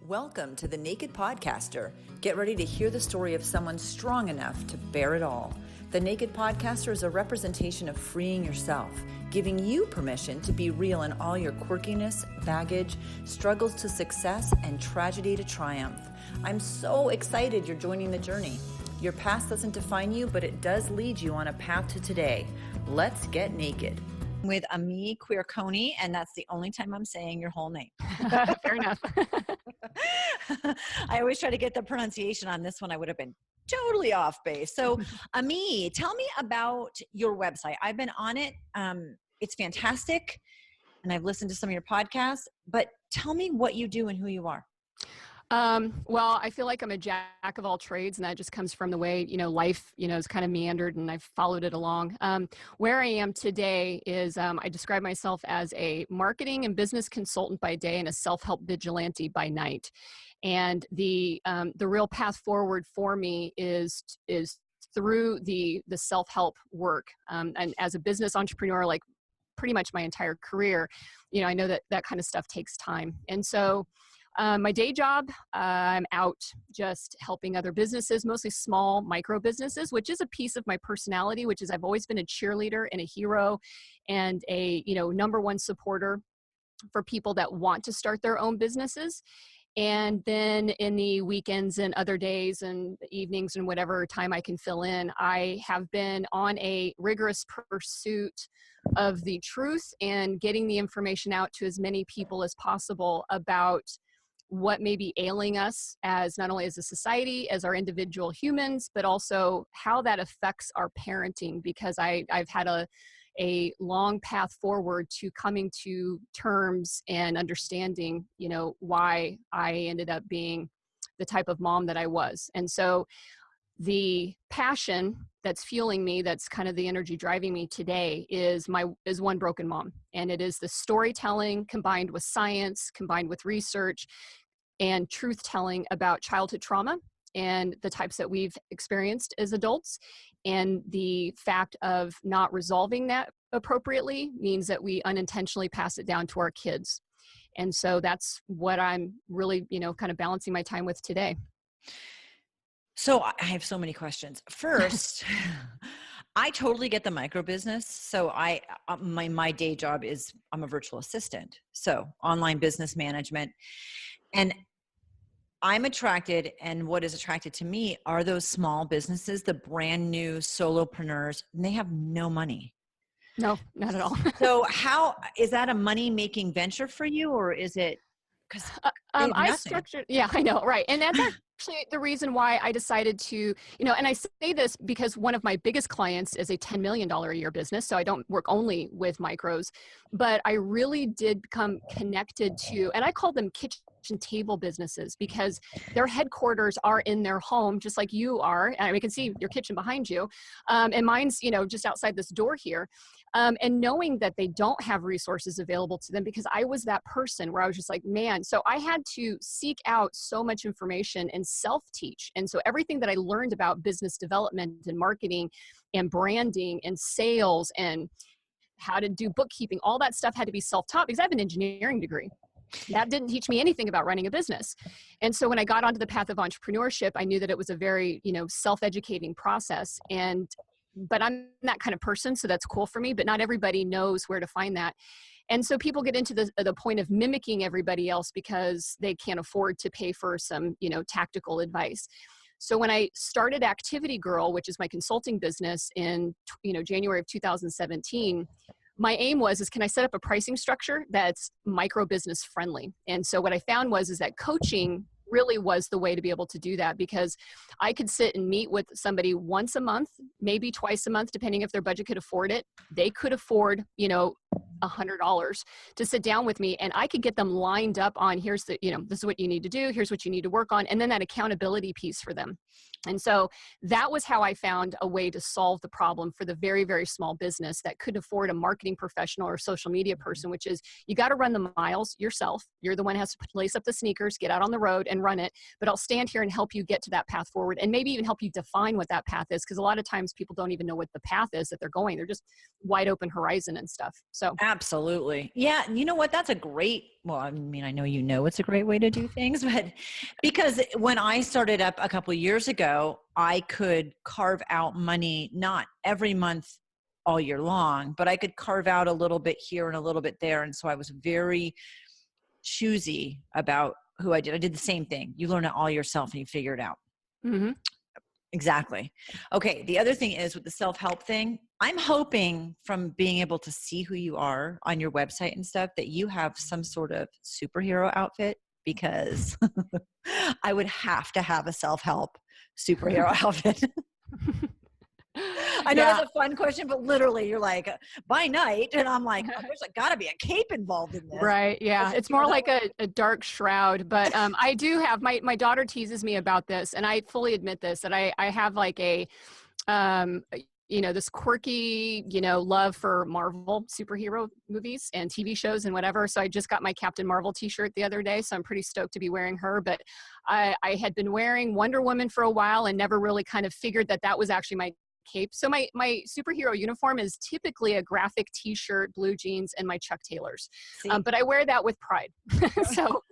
Welcome to The Naked Podcaster. Get ready to hear the story of someone strong enough to bear it all. The Naked Podcaster is a representation of freeing yourself, giving you permission to be real in all your quirkiness, baggage, struggles to success, and tragedy to triumph. I'm so excited you're joining the journey. Your past doesn't define you, but it does lead you on a path to today. Let's get naked. With Amee Quirconi, and that's the only time I'm saying your whole name. Fair enough. I always try to get the pronunciation on this one. I would have been totally off base. So Amee, tell me about your website. I've been on it. It's fantastic. And I've listened to some of your podcasts, but tell me what you do and who you are. Well, I feel like I'm a jack of all trades, and that just comes from the way, life, is kind of meandered, and I've followed it along. Where I am today is, I describe myself as a marketing and business consultant by day and a self-help vigilante by night. And the real path forward for me is through the self-help work. And as a business entrepreneur, like pretty much my entire career, I know that kind of stuff takes time. And so, my day job, I'm out just helping other businesses, mostly small micro businesses, which is a piece of my personality, which is I've always been a cheerleader and a hero and a, number one supporter for people that want to start their own businesses. And then in the weekends and other days and evenings and whatever time I can fill in, I have been on a rigorous pursuit of the truth and getting the information out to as many people as possible about what may be ailing us as not only as a society, as our individual humans, but also how that affects our parenting, because I've had a long path forward to coming to terms and understanding, why I ended up being the type of mom that I was. And so the passion that's fueling me, that's kind of the energy driving me today, is one broken mom. And it is the storytelling combined with science, combined with research and truth telling about childhood trauma and the types that we've experienced as adults. And the fact of not resolving that appropriately means that we unintentionally pass it down to our kids. And so that's what I'm really, kind of balancing my time with today. So I have so many questions. First, I totally get the micro business. So my day job is I'm a virtual assistant. So online business management. And I'm attracted, and what is attracted to me are those small businesses, the brand new solopreneurs, and they have no money. No, not at all. So how, is that a money-making venture for you, or is it, because I structured, yeah, I know, right. And that's actually the reason why I decided to, and I say this because one of my biggest clients is a $10 million a year business. So I don't work only with micros, but I really did become connected to, and I call them kitchen table businesses, because their headquarters are in their home, just like you are. And we can see your kitchen behind you. And mine's, just outside this door here. And knowing that they don't have resources available to them, because I was that person where I was just like, man, so I had to seek out so much information and self-teach. And so everything that I learned about business development and marketing and branding and sales and how to do bookkeeping, all that stuff had to be self-taught, because I have an engineering degree. That didn't teach me anything about running a business. And so when I got onto the path of entrepreneurship, I knew that it was a very, self-educating process. But I'm that kind of person, so that's cool for me, but not everybody knows where to find that. And so people get into the point of mimicking everybody else because they can't afford to pay for some, tactical advice. So when I started Activity Girl, which is my consulting business in, January of 2017, my aim was, can I set up a pricing structure that's micro business friendly? And so what I found is that coaching really was the way to be able to do that, because I could sit and meet with somebody once a month, maybe twice a month, depending if their budget could afford it. They could afford, $100 to sit down with me, and I could get them lined up on, here's the, this is what you need to do, here's what you need to work on, and then that accountability piece for them. And so that was how I found a way to solve the problem for the very, very small business that couldn't afford a marketing professional or social media person, which is you got to run the miles yourself. You're the one who has to lace up the sneakers, get out on the road and run it. But I'll stand here and help you get to that path forward, and maybe even help you define what that path is. Because a lot of times people don't even know what the path is that they're going. They're just wide open horizon and stuff. So absolutely. Yeah. You know what? That's a great, well, I mean, I know, you know, it's a great way to do things, but because when I started up a couple of years ago, I could carve out money, not every month all year long, but I could carve out a little bit here and a little bit there. And so I was very choosy about who I did. I did the same thing. You learn it all yourself and you figure it out. mm-hmm. Exactly. Okay. The other thing is with the self-help thing, I'm hoping from being able to see who you are on your website and stuff that you have some sort of superhero outfit, because I would have to have a self-help superhero outfit. I know Yeah. that's a fun question, but literally you're like, by night. And I'm like, oh, there's got to be a cape involved in this. Right. Yeah. It's more like a dark shroud, but I do have, my daughter teases me about this, and I fully admit this, that I have like a, this quirky, love for Marvel superhero movies and TV shows and whatever. So I just got my Captain Marvel t-shirt the other day. So I'm pretty stoked to be wearing her, but I had been wearing Wonder Woman for a while and never really kind of figured that was actually my cape. So my superhero uniform is typically a graphic t-shirt, blue jeans, and my Chuck Taylors. But I wear that with pride. So,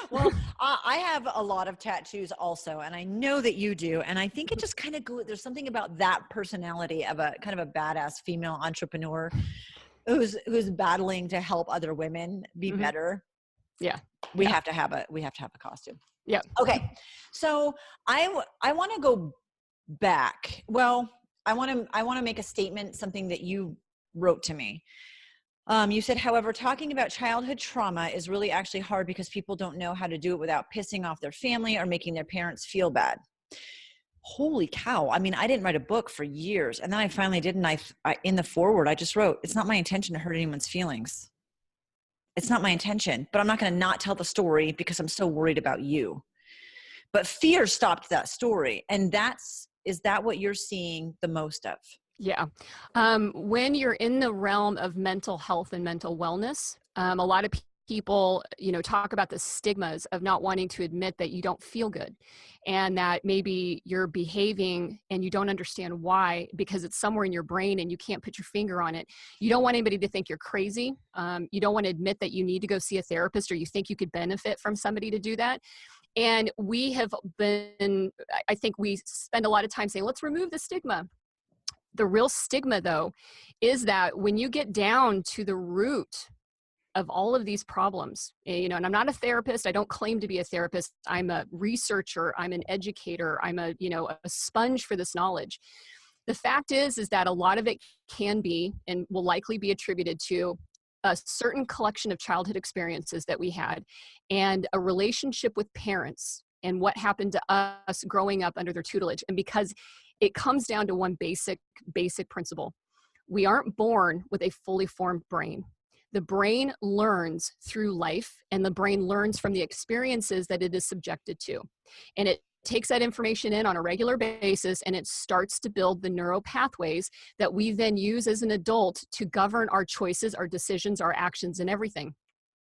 well, I have a lot of tattoos also, and I know that you do. And I think it just kind of there's something about that personality of a kind of a badass female entrepreneur who's battling to help other women be mm-hmm. better. Yeah. We have to have a costume. Yeah. Okay. So I want to go back. Well, I want to make a statement, something that you wrote to me. You said, however, talking about childhood trauma is really actually hard because people don't know how to do it without pissing off their family or making their parents feel bad. Holy cow. I mean, I didn't write a book for years. And then I finally did. And I in the foreword, I just wrote, it's not my intention to hurt anyone's feelings. It's not my intention, but I'm not going to not tell the story because I'm so worried about you. But fear stopped that story. And is that what you're seeing the most of? Yeah. When you're in the realm of mental health and mental wellness, a lot of people, talk about the stigmas of not wanting to admit that you don't feel good, and that maybe you're behaving and you don't understand why, because it's somewhere in your brain and you can't put your finger on it. You don't want anybody to think you're crazy. You don't want to admit that you need to go see a therapist, or you think you could benefit from somebody to do that. And I think we spend a lot of time saying, let's remove the stigma. The real stigma, though, is that when you get down to the root of all of these problems, and I'm not a therapist. I don't claim to be a therapist. I'm a researcher. I'm an educator. I'm a sponge for this knowledge. The fact is that a lot of it can be and will likely be attributed to a certain collection of childhood experiences that we had, and a relationship with parents, and what happened to us growing up under their tutelage. And because it comes down to one basic principle. We aren't born with a fully formed brain. The brain learns through life, and the brain learns from the experiences that it is subjected to. And it takes that information in on a regular basis, and it starts to build the neural pathways that we then use as an adult to govern our choices, our decisions, our actions, and everything.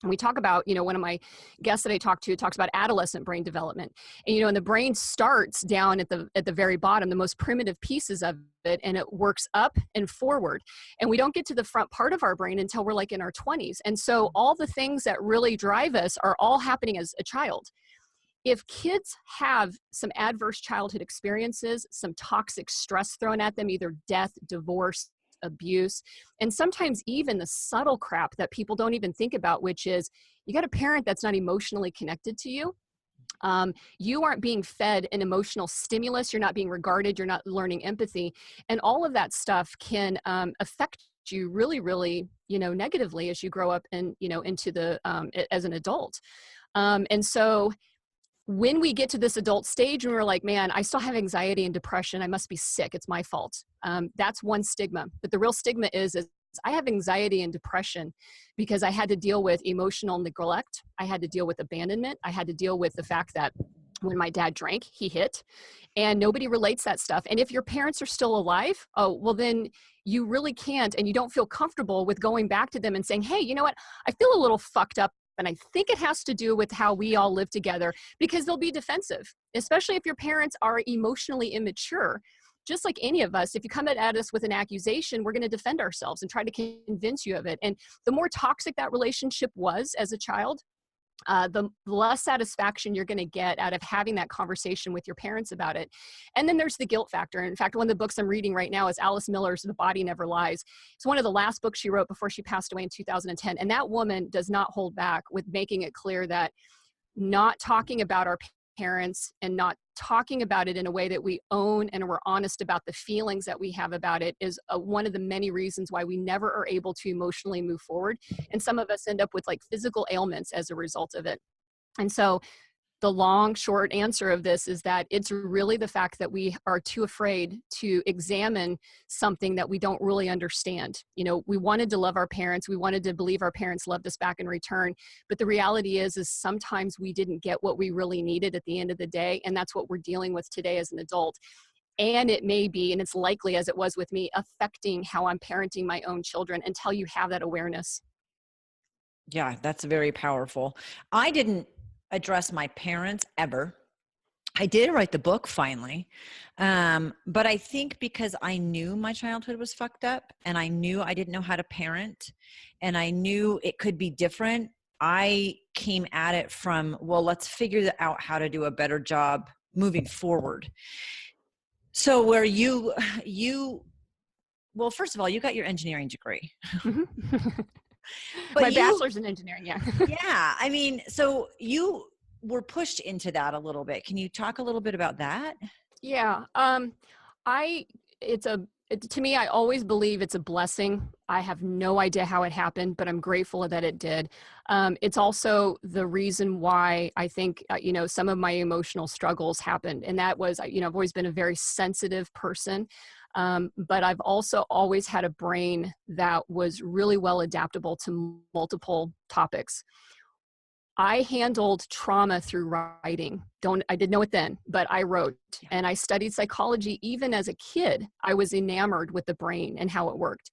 And we talk about, one of my guests that I talked to talks about adolescent brain development. And, and the brain starts down at the very bottom, the most primitive pieces of it, and it works up and forward. And we don't get to the front part of our brain until we're like in our 20s. And so all the things that really drive us are all happening as a child. If kids have some adverse childhood experiences, some toxic stress thrown at them, either death, divorce, abuse, and sometimes even the subtle crap that people don't even think about, which is you got a parent that's not emotionally connected to you. You aren't being fed an emotional stimulus. You're not being regarded. You're not learning empathy. And all of that stuff can affect you really, really, negatively as you grow up and, into the, as an adult. And so when we get to this adult stage and we're like, man, I still have anxiety and depression. I must be sick. It's my fault. That's one stigma. But the real stigma is I have anxiety and depression because I had to deal with emotional neglect. I had to deal with abandonment. I had to deal with the fact that When my dad drank, he hit, and nobody relates that stuff. And if your parents are still alive, oh, well, then you really can't, and you don't feel comfortable with going back to them and saying, hey, you know what? I feel a little fucked up. And I think it has to do with how we all live together, because they'll be defensive, especially if your parents are emotionally immature. Just like any of us, if you come at us with an accusation, we're going to defend ourselves and try to convince you of it. And the more toxic that relationship was as a child, the less satisfaction you're going to get out of having that conversation with your parents about it. And then there's the guilt factor. In fact, one of the books I'm reading right now is Alice Miller's The Body Never Lies. It's one of the last books she wrote before she passed away in 2010. And that woman does not hold back with making it clear that not talking about our parents and not talking about it in a way that we own and we're honest about the feelings that we have about it is one of the many reasons why we never are able to emotionally move forward. And some of us end up with like physical ailments as a result of it. And so the long, short answer of this is that it's really the fact that we are too afraid to examine something that we don't really understand. You know, we wanted to love our parents. We wanted to believe our parents loved us back in return. But the reality is sometimes we didn't get what we really needed at the end of the day. And that's what we're dealing with today as an adult. And it may be, and it's likely as it was with me, affecting how I'm parenting my own children until you have that awareness. Yeah, that's very powerful. I didn't address my parents ever. I did write the book finally. But I think because I knew my childhood was fucked up and I knew I didn't know how to parent and I knew it could be different, I came at it from, well, let's figure out how to do a better job moving forward. So where well, first of all, you got your engineering degree. But my bachelor's in engineering, yeah. Yeah. I mean, so you were pushed into that a little bit. Can you talk a little bit about that? Yeah. To me, I always believe it's a blessing. I have no idea how it happened, but I'm grateful that it did. It's also the reason why I think, some of my emotional struggles happened. And that was, I've always been a very sensitive person. But I've also always had a brain that was really well adaptable to multiple topics. I handled trauma through writing. I didn't know it then, but I wrote and I studied psychology. Even as a kid, I was enamored with the brain and how it worked.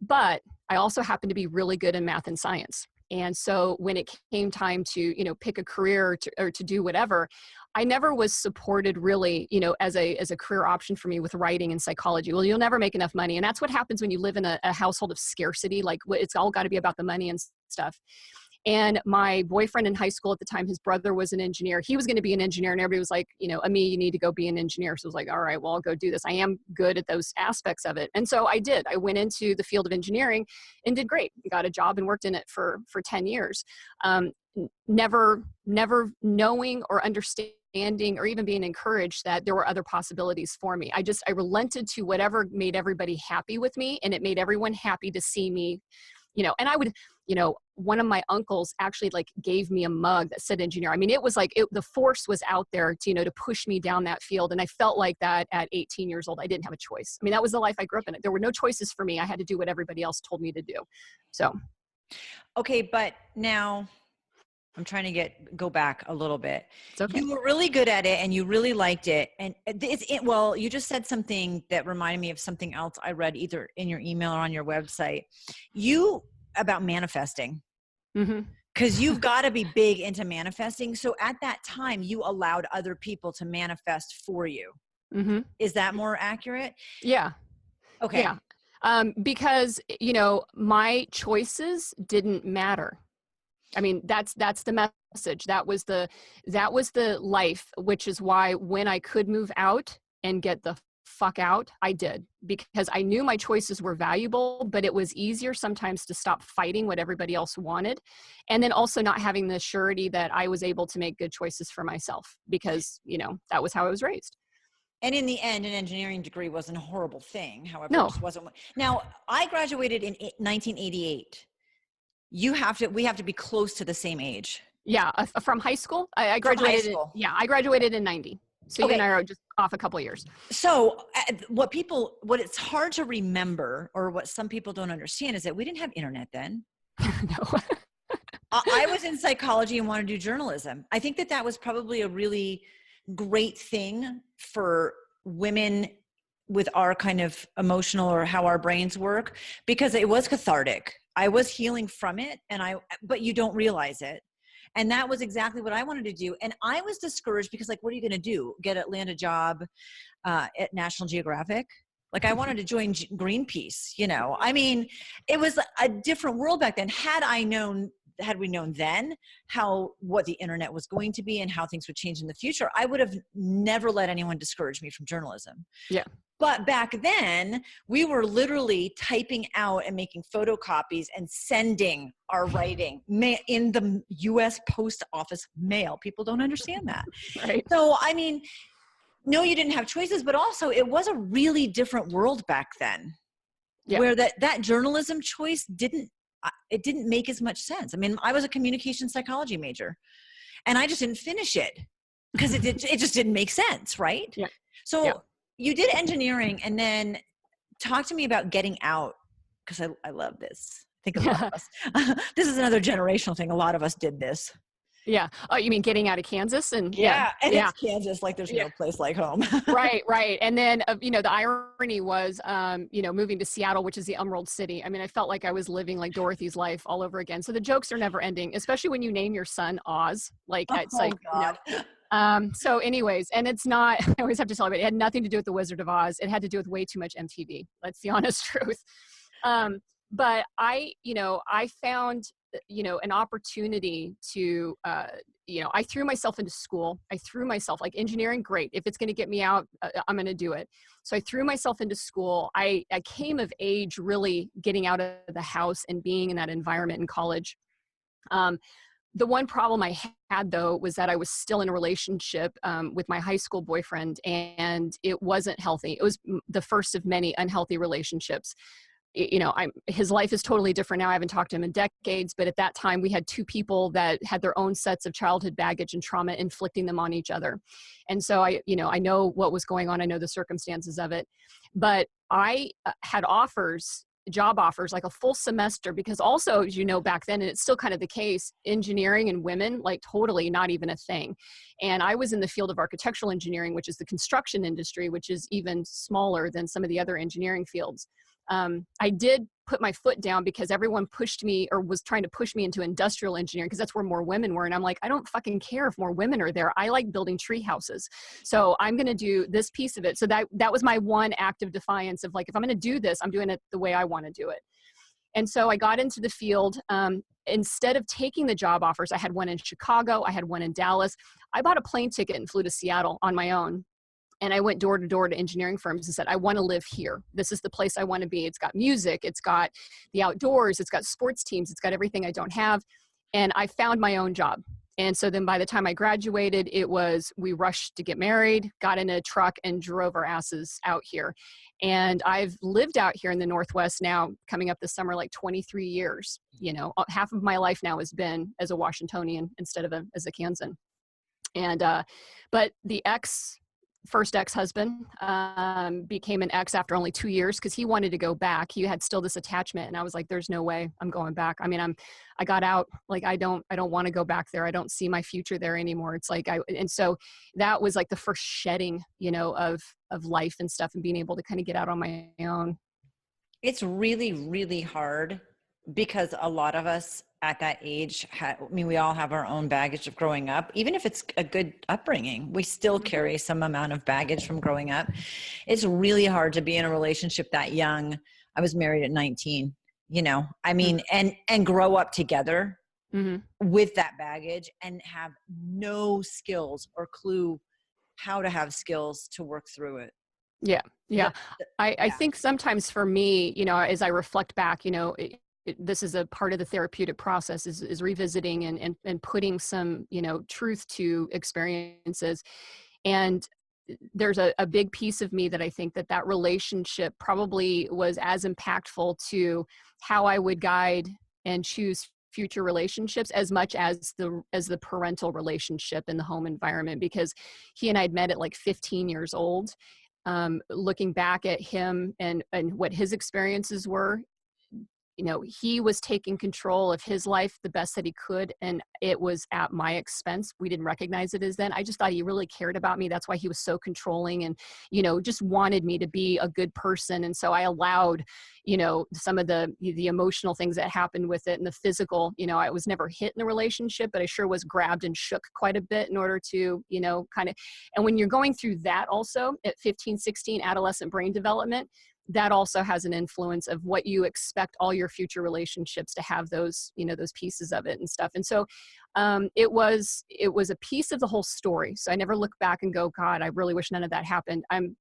But I also happened to be really good in math and science. And so when it came time to, pick a career or to do whatever, I never was supported really, as a career option for me with writing and psychology. Well, you'll never make enough money. And that's what happens when you live in a household of scarcity. Like it's all got to be about the money and stuff. And my boyfriend in high school at the time, his brother was an engineer. He was going to be an engineer, and everybody was like, Amee, you need to go be an engineer. So I was like, all right, well, I'll go do this. I am good at those aspects of it. And so I did. I went into the field of engineering and did great. Got a job and worked in it for 10 years. Never knowing or understanding or even being encouraged that there were other possibilities for me. I relented to whatever made everybody happy with me, and it made everyone happy to see me, and I would, one of my uncles actually gave me a mug that said engineer. I mean, it was the force was out there to push me down that field. And I felt like that at 18 years old, I didn't have a choice. I mean, that was the life I grew up in. There were no choices for me. I had to do what everybody else told me to do. So. Okay. But now I'm trying to go back a little bit. It's okay. You were really good at it and you really liked it. And well, you just said something that reminded me of something else I read either in your email or on your website. About manifesting. Mm-hmm. Because you've got to be big into manifesting. So at that time, you allowed other people to manifest for you. Mm-hmm. Is that more accurate? Yeah. Okay. Yeah. Because, my choices didn't matter. I mean, that's the message. That was the life, which is why when I could move out and get the fuck out, I did, because I knew my choices were valuable, but it was easier sometimes to stop fighting what everybody else wanted. And then also not having the surety that I was able to make good choices for myself because, that was how I was raised. And in the end, an engineering degree wasn't a horrible thing. However, No. It just wasn't. Now, I graduated in 1988. We have to be close to the same age. Yeah. From high school, I graduated. From high school. I graduated in 90. So okay. You and I are just off a couple of years. So what it's hard to remember, or what some people don't understand, is that we didn't have internet then. No. I was in psychology and wanted to do journalism. I think that that was probably a really great thing for women with our kind of emotional or how our brains work, because it was cathartic. I was healing from it, but you don't realize it. And that was exactly what I wanted to do. And I was discouraged because, like, what are you going to do? Land a job at National Geographic? Like, I wanted to join Greenpeace, you know? I mean, it was a different world back then. Had we known then what the internet was going to be and how things would change in the future, I would have never let anyone discourage me from journalism. Yeah. But back then, we were literally typing out and making photocopies and sending our writing in the U.S. Post Office mail. People don't understand that. Right. So, I mean, no, you didn't have choices, but also it was a really different world back then, where that journalism choice didn't make as much sense. I mean, I was a communication psychology major and I just didn't finish it because it just didn't make sense. Right. Yeah. So you did engineering, and then talk to me about getting out. Cause I love this. I think a lot of us, this is another generational thing. A lot of us did this. Yeah. Oh, you mean getting out of Kansas? And it's Kansas. Like there's no place like home. Right. And then, the irony was, moving to Seattle, which is the Emerald City. I mean, I felt like I was living like Dorothy's life all over again. So the jokes are never ending, especially when you name your son Oz. Like, it's like, God. So anyways, and it's not, I always have to tell everybody, it had nothing to do with the Wizard of Oz. It had to do with way too much MTV. That's the honest truth. But I found, an opportunity to, I threw myself into school. Like engineering, great. If it's going to get me out, I'm going to do it. So I threw myself into school. I came of age really getting out of the house and being in that environment in college. The one problem I had, though, was that I was still in a relationship with my high school boyfriend, and it wasn't healthy. It was the first of many unhealthy relationships. His life is totally different now. I haven't talked to him in decades, but at that time we had two people that had their own sets of childhood baggage and trauma inflicting them on each other. And so I know what was going on. I know the circumstances of it, but I had job offers, like a full semester, because also, as you know, back then, and it's still kind of the case, engineering and women, like totally not even a thing. And I was in the field of architectural engineering, which is the construction industry, which is even smaller than some of the other engineering fields. I did put my foot down because everyone pushed me or was trying to push me into industrial engineering because that's where more women were. And I'm like, I don't fucking care if more women are there. I like building tree houses. So I'm going to do this piece of it. So that was my one act of defiance of like, if I'm going to do this, I'm doing it the way I want to do it. And so I got into the field. Instead of taking the job offers, I had one in Chicago, I had one in Dallas. I bought a plane ticket and flew to Seattle on my own. And I went door to door to engineering firms and said, I want to live here. This is the place I want to be. It's got music. It's got the outdoors. It's got sports teams. It's got everything I don't have. And I found my own job. And so then by the time I graduated, we rushed to get married, got in a truck and drove our asses out here. And I've lived out here in the Northwest now, coming up this summer, like 23 years. Half of my life now has been as a Washingtonian instead of as a Kansan. And, but the first ex-husband became an ex after only 2 years because he wanted to go back. He had still this attachment, and I was like, there's no way I'm going back. I mean, I got out, like, I don't want to go back there. I don't see my future there anymore. It's like, and so that was like the first shedding, of life and stuff, and being able to kind of get out on my own. It's really, really hard because a lot of us at that age, we all have our own baggage of growing up. Even if it's a good upbringing, we still carry some amount of baggage from growing up. It's really hard to be in a relationship that young. I was married at 19, and grow up together with that baggage and have no skills or clue how to have skills to work through it. Yeah. I think sometimes for me, as I reflect back, this is a part of the therapeutic process is revisiting and putting some, truth to experiences. And there's a big piece of me that I think that relationship probably was as impactful to how I would guide and choose future relationships as much as the parental relationship in the home environment, because he and I had met at like 15 years old. Looking back at him and what his experiences were, he was taking control of his life the best that he could, and it was at my expense. We didn't recognize it as then. I just thought he really cared about me. That's why he was so controlling and, just wanted me to be a good person. And so I allowed, some of the emotional things that happened with it and the physical. I was never hit in a relationship, but I sure was grabbed and shook quite a bit in order to, kind of, and when you're going through that also at 15, 16, adolescent brain development, that also has an influence of what you expect all your future relationships to have, those pieces of it and stuff. And so it was a piece of the whole story. So I never look back and go, God, I really wish none of that happened. I'm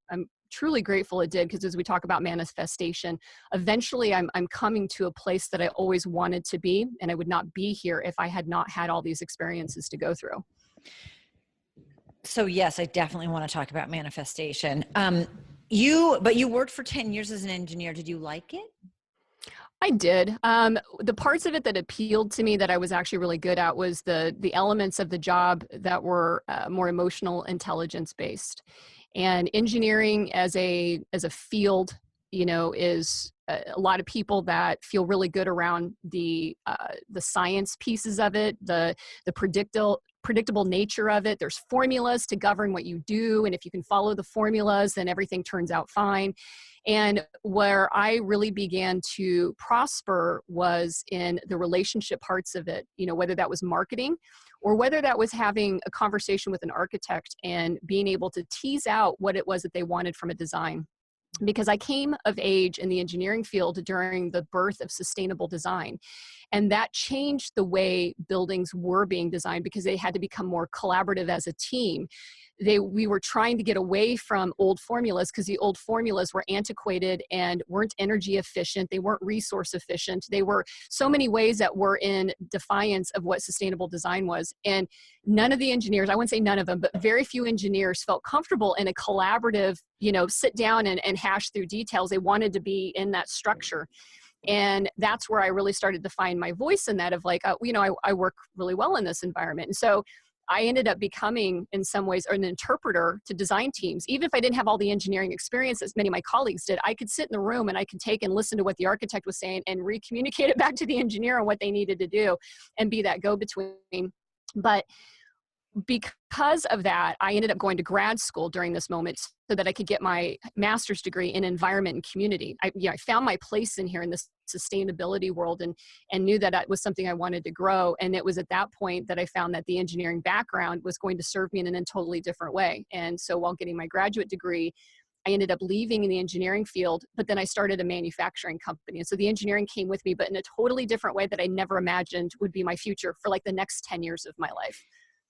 truly grateful it did, because as we talk about manifestation, eventually I'm coming to a place that I always wanted to be, and I would not be here if I had not had all these experiences to go through. So yes, I definitely want to talk about manifestation. But you worked for 10 years as an engineer. Did you like it? I did. The parts of it that appealed to me that I was actually really good at was the elements of the job that were more emotional intelligence based. And engineering as a field, is a lot of people that feel really good around the science pieces of it, the predictable nature of it. There's formulas to govern what you do, and if you can follow the formulas, then everything turns out fine. And where I really began to prosper was in the relationship parts of it, whether that was marketing or whether that was having a conversation with an architect and being able to tease out what it was that they wanted from a design. Because I came of age in the engineering field during the birth of sustainable design. And that changed the way buildings were being designed, because they had to become more collaborative as a team. We were trying to get away from old formulas, because the old formulas were antiquated and weren't energy efficient. They weren't resource efficient. They were so many ways that were in defiance of what sustainable design was. And none of the engineers, I wouldn't say none of them, but very few engineers felt comfortable in a collaborative, sit down and hash through details. They wanted to be in that structure. And that's where I really started to find my voice in that of like, I work really well in this environment. And so I ended up becoming, in some ways, an interpreter to design teams. Even if I didn't have all the engineering experience as many of my colleagues did, I could sit in the room and I could take and listen to what the architect was saying and recommunicate it back to the engineer on what they needed to do and be that go-between. But because of that, I ended up going to grad school during this moment so that I could get my master's degree in environment and community. I found my place in here in this sustainability world and knew that that was something I wanted to grow. And it was at that point that I found that the engineering background was going to serve me in a totally different way. And so while getting my graduate degree, I ended up leaving in the engineering field, but then I started a manufacturing company. And so the engineering came with me, but in a totally different way that I never imagined would be my future for like the next 10 years of my life.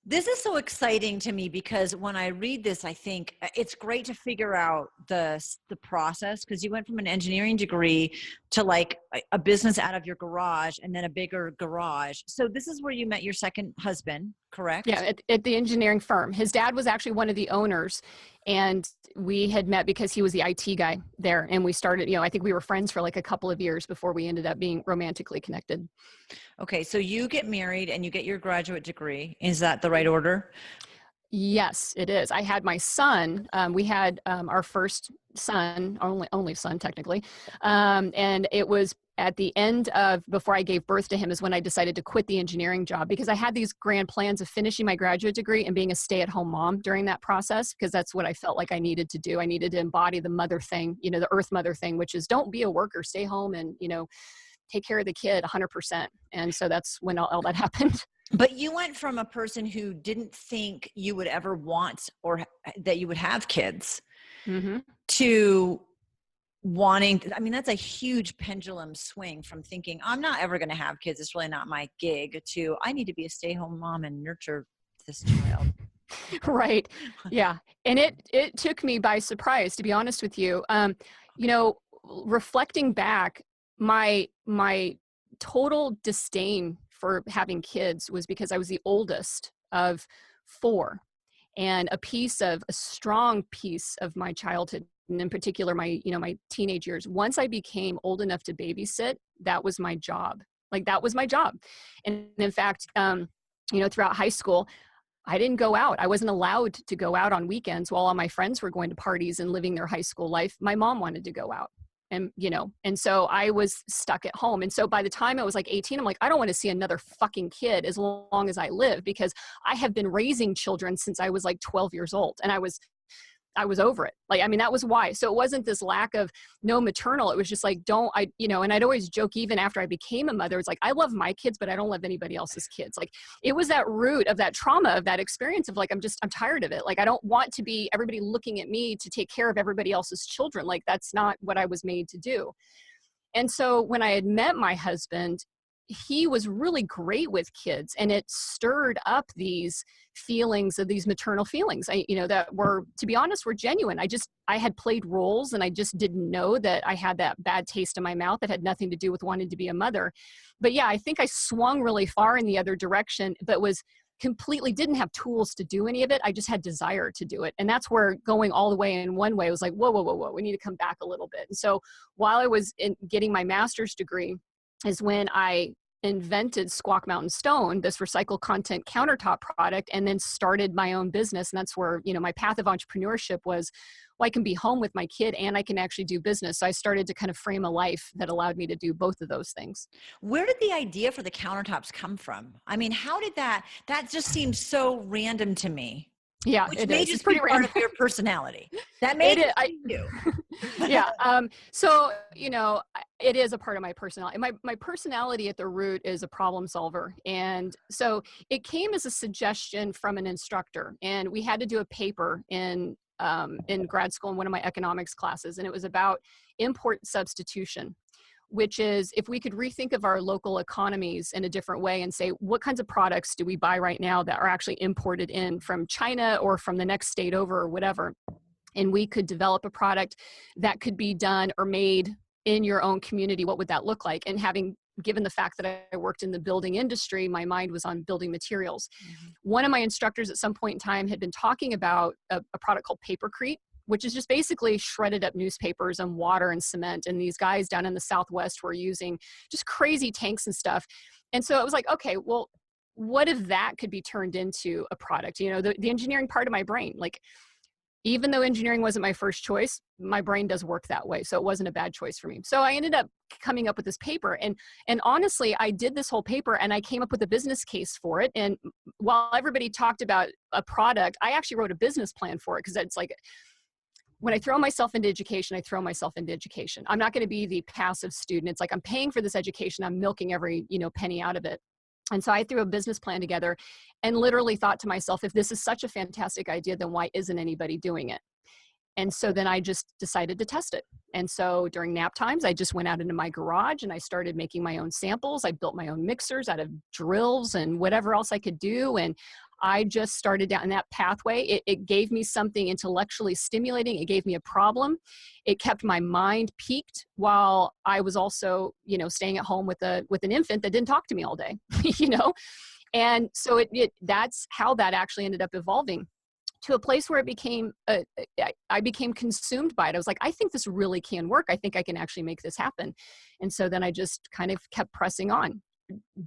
This is so exciting to me, because when I read this, I think it's great to figure out the process, because you went from an engineering degree to like a business out of your garage and then a bigger garage. So this is where you met your second husband, correct? Yeah, at the engineering firm. His dad was actually one of the owners, and we had met because he was the IT guy there. And we started, I think we were friends for like a couple of years before we ended up being romantically connected. Okay, so you get married and you get your graduate degree. Is that the right order? Yes, it is. I had my son. We had our first son, only son technically, and it was at the end of, before I gave birth to him, is when I decided to quit the engineering job, because I had these grand plans of finishing my graduate degree and being a stay-at-home mom during that process, because that's what I felt like I needed to do. I needed to embody the mother thing, the earth mother thing, which is don't be a worker, stay home and, take care of the kid 100%. And so that's when all that happened. But you went from a person who didn't think you would ever want or that you would have kids to wanting, that's a huge pendulum swing from thinking, I'm not ever going to have kids, it's really not my gig, to I need to be a stay-home mom and nurture this child. Right. Yeah. And it took me by surprise, to be honest with you. Reflecting back, my total disdain for having kids was because I was the oldest of 4, and a strong piece of my childhood, and in particular my teenage years, once I became old enough to babysit, that was my job. Like that was my job. And in fact, throughout high school, I didn't go out. I wasn't allowed to go out on weekends while all my friends were going to parties and living their high school life. My mom wanted to go out. And so I was stuck at home. And so by the time I was like 18, I'm like, I don't want to see another fucking kid as long as I live, because I have been raising children since I was like 12 years old. And I was over it. Like, I mean, that was why. So it wasn't this lack of no maternal. It was just like, and I'd always joke, even after I became a mother, it's like, I love my kids, but I don't love anybody else's kids. Like, it was that root of that trauma, of that experience of like, I'm tired of it. Like, I don't want to be everybody looking at me to take care of everybody else's children. Like, that's not what I was made to do. And so when I had met my husband, he was really great with kids, and it stirred up these feelings of these maternal feelings, that were, to be honest, were genuine. I had played roles, and I just didn't know that I had that bad taste in my mouth that had nothing to do with wanting to be a mother. But yeah, I think I swung really far in the other direction, but didn't have tools to do any of it. I just had desire to do it. And that's where going all the way in one way was like, whoa, we need to come back a little bit. And so while I was getting my master's degree is when I invented Squawk Mountain Stone, this recycled content countertop product, and then started my own business. And that's where, my path of entrepreneurship was, well, I can be home with my kid and I can actually do business. So I started to kind of frame a life that allowed me to do both of those things. Where did the idea for the countertops come from? I mean, how did that just seems so random to me. Yeah, which it may is. just It's pretty be part of your personality. That may be you. Yeah. So, it is a part of my personality. My personality at the root is a problem solver. And so it came as a suggestion from an instructor, and we had to do a paper in grad school in one of my economics classes. And it was about import substitution, which is if we could rethink of our local economies in a different way and say, what kinds of products do we buy right now that are actually imported in from China or from the next state over or whatever? And we could develop a product that could be done or made in your own community. What would that look like? And given the fact that I worked in the building industry, my mind was on building materials. Mm-hmm. One of my instructors at some point in time had been talking about a product called papercrete, which is just basically shredded up newspapers and water and cement. And these guys down in the Southwest were using just crazy tanks and stuff. And so I was like, okay, well, what if that could be turned into a product? The engineering part of my brain, like, even though engineering wasn't my first choice, my brain does work that way. So it wasn't a bad choice for me. So I ended up coming up with this paper. And honestly, I did this whole paper and I came up with a business case for it. And while everybody talked about a product, I actually wrote a business plan for it, because it's like, when I throw myself into education, I throw myself into education. I'm not going to be the passive student. It's like, I'm paying for this education. I'm milking every, penny out of it. And so I threw a business plan together and literally thought to myself, if this is such a fantastic idea, then why isn't anybody doing it? And so then I just decided to test it. And so during nap times, I just went out into my garage and I started making my own samples. I built my own mixers out of drills and whatever else I could do. And I just started down that pathway. It gave me something intellectually stimulating. It gave me a problem. It kept my mind peaked while I was also, staying at home with an infant that didn't talk to me all day, And so that's how that actually ended up evolving to a place where it became, I became consumed by it. I was like, I think this really can work. I think I can actually make this happen. And so then I just kind of kept pressing on.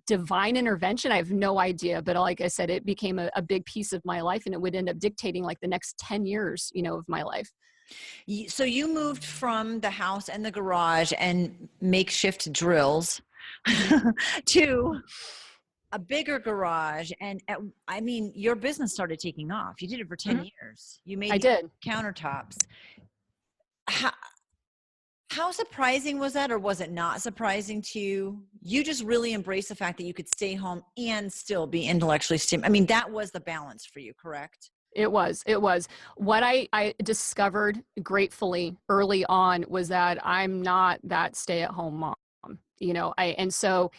Divine intervention, I have no idea, but like I said, it became a big piece of my life, and it would end up dictating like the next 10 years, of my life. So you moved from the house and the garage and makeshift drills to a bigger garage. And your business started taking off. You did it for 10 mm-hmm. years. You made countertops. How surprising was that, or was it not surprising to you? You just really embraced the fact that you could stay home and still be intellectually stimulated. That was the balance for you, correct? It was. What I discovered gratefully early on was that I'm not that stay-at-home mom, and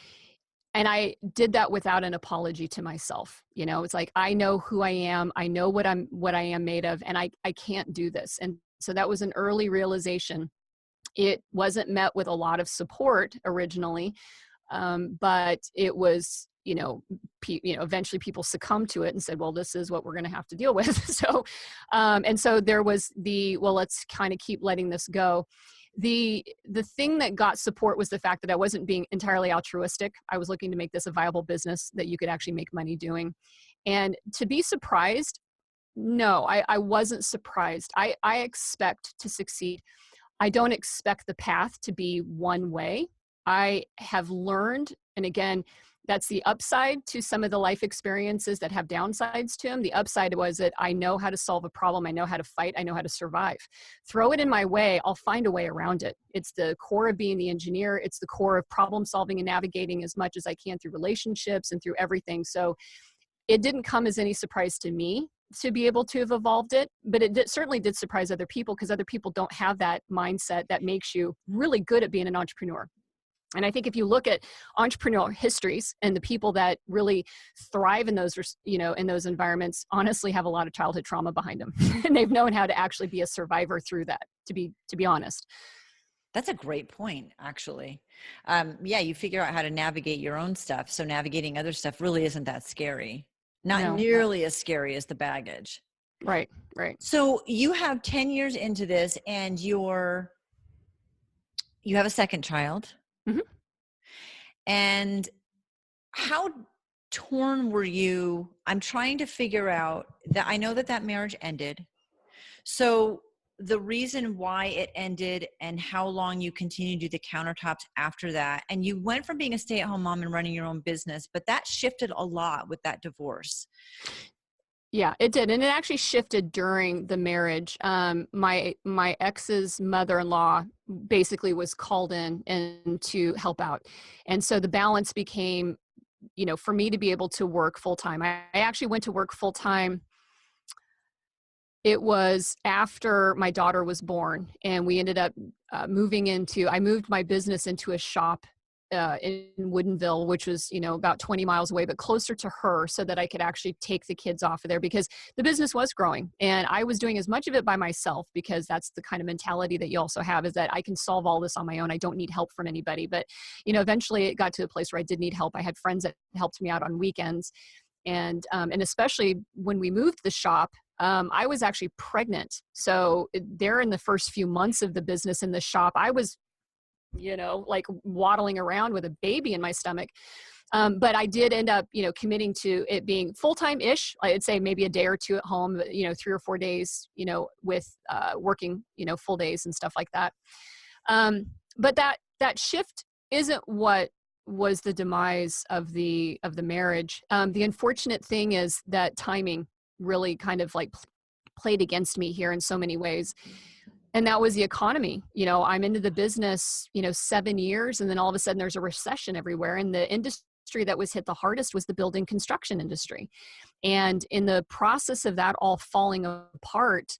I did that without an apology to myself. It's like, I know who I am. I know what I am made of, and I can't do this. And so that was an early realization. It wasn't met with a lot of support originally, but it was, eventually people succumbed to it and said, well, this is what we're going to have to deal with. And so there was let's kind of keep letting this go. The thing that got support was the fact that I wasn't being entirely altruistic. I was looking to make this a viable business that you could actually make money doing. And to be surprised, no, I wasn't surprised. I expect to succeed. I don't expect the path to be one way. I have learned, and again, that's the upside to some of the life experiences that have downsides to them. The upside was that I know how to solve a problem. I know how to fight. I know how to survive. Throw it in my way, I'll find a way around it. It's the core of being the engineer. It's the core of problem solving and navigating as much as I can through relationships and through everything. So it didn't come as any surprise to me to be able to have evolved it, but certainly did surprise other people, because other people don't have that mindset that makes you really good at being an entrepreneur. And I think if you look at entrepreneurial histories, and the people that really thrive in those, in those environments, honestly have a lot of childhood trauma behind them. And they've known how to actually be a survivor through that, to be honest. That's a great point, actually. Yeah, you figure out how to navigate your own stuff. So navigating other stuff really isn't that scary. Not nearly as scary as the baggage. Right, right. So you have 10 years into this, and you have a second child. Mm-hmm. And how torn were you? I'm trying to figure out that. I know that marriage ended. So the reason why it ended, and how long you continued to do the countertops after that. And you went from being a stay-at-home mom and running your own business, but that shifted a lot with that divorce. Yeah, it did. And it actually shifted during the marriage. My ex's mother-in-law basically was called in and to help out. And so the balance became, for me to be able to work full-time. I actually went to work full-time. It was after my daughter was born, and we ended up I moved my business into a shop in Woodinville, which was, about 20 miles away, but closer to her, so that I could actually take the kids off of there, because the business was growing and I was doing as much of it by myself, because that's the kind of mentality that you also have, is that I can solve all this on my own. I don't need help from anybody. But, eventually it got to a place where I did need help. I had friends that helped me out on weekends. And especially when we moved the shop, I was actually pregnant. So there, in the first few months of the business in the shop, I was, like waddling around with a baby in my stomach. But I did end up, committing to it being full-time-ish. I'd say maybe a day or two at home, 3 or 4 days, with working, full days and stuff like that. But that shift isn't what was the demise of the marriage. The unfortunate thing is that timing really kind of like played against me here in so many ways. And that was the economy. I'm into the business, 7 years, and then all of a sudden there's a recession everywhere. And the industry that was hit the hardest was the building construction industry. And in the process of that all falling apart,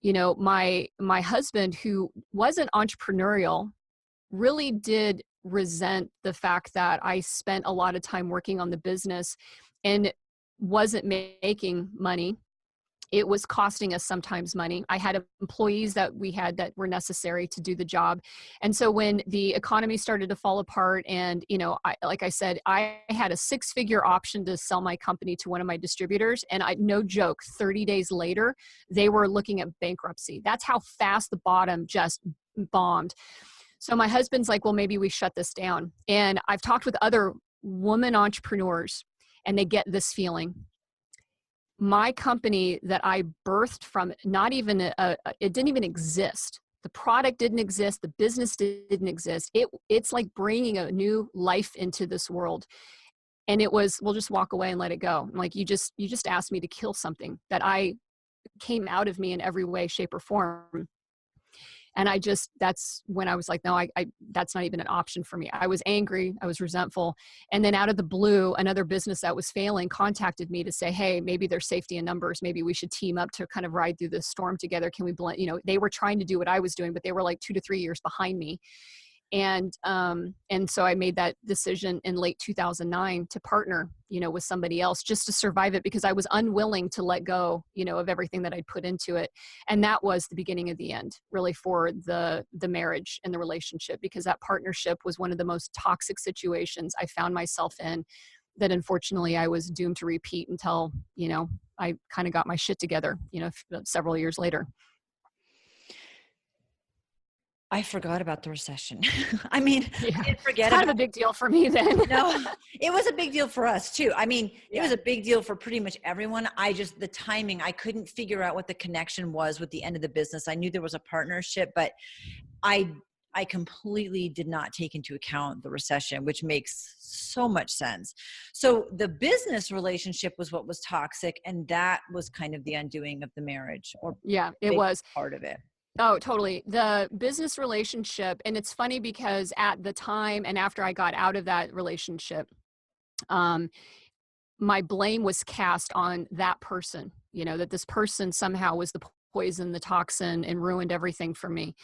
my husband, who wasn't entrepreneurial, really did resent the fact that I spent a lot of time working on the business and wasn't making money. It was costing us sometimes money. I had employees that we had that were necessary to do the job. And so when the economy started to fall apart, and, like I said, I had a 6-figure option to sell my company to one of my distributors. And no joke, 30 days later, they were looking at bankruptcy. That's how fast the bottom just bombed. So my husband's like, well, maybe we shut this down. And I've talked with other women entrepreneurs, and they get this feeling. My company that I birthed from, it didn't even exist. The product didn't exist. The business didn't exist. It's like bringing a new life into this world. And it was, we'll just walk away and let it go. I'm like, you just asked me to kill something that I came out of me in every way, shape, or form. And that's when I was like, no, that's not even an option for me. I was angry. I was resentful. And then out of the blue, another business that was failing contacted me to say, hey, maybe there's safety in numbers. Maybe we should team up to kind of ride through this storm together. Can we blend? They were trying to do what I was doing, but they were like 2 to 3 years behind me. And so I made that decision in late 2009 to partner, with somebody else just to survive it, because I was unwilling to let go, of everything that I'd put into it. And that was the beginning of the end, really, for the marriage and the relationship, because that partnership was one of the most toxic situations I found myself in, that unfortunately I was doomed to repeat until, I kind of got my shit together, several years later. I forgot about the recession. I mean, Yeah. I didn't forget It's kind about of a big deal for me then. No, it was a big deal for us too. I mean, it Yeah. was a big deal for pretty much everyone. The timing, I couldn't figure out what the connection was with the end of the business. I knew there was a partnership, but I I completely did not take into account the recession, which makes so much sense. So the business relationship was what was toxic, and that was kind of the undoing of the marriage, or Yeah, it big was. part of it. Oh, totally. The business relationship, and it's funny because at the time and after I got out of that relationship, um, my blame was cast on that person, that this person somehow was the poison, the toxin, and ruined everything for me.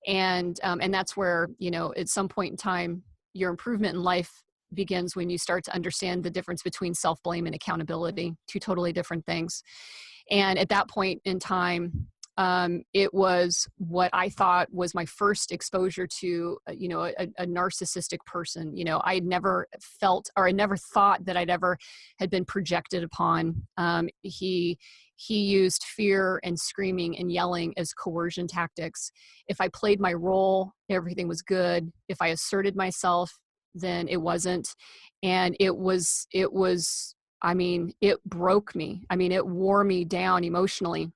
And that's where, at some point in time, your improvement in life begins when you start to understand the difference between self-blame and accountability, two totally different things. And at that point in time, it was what I thought was my first exposure to, a narcissistic person. I never felt, or I never thought that I'd ever had been projected upon. He used fear and screaming and yelling as coercion tactics. If I played my role, everything was good. If I asserted myself, then it wasn't. And it broke me. It wore me down emotionally.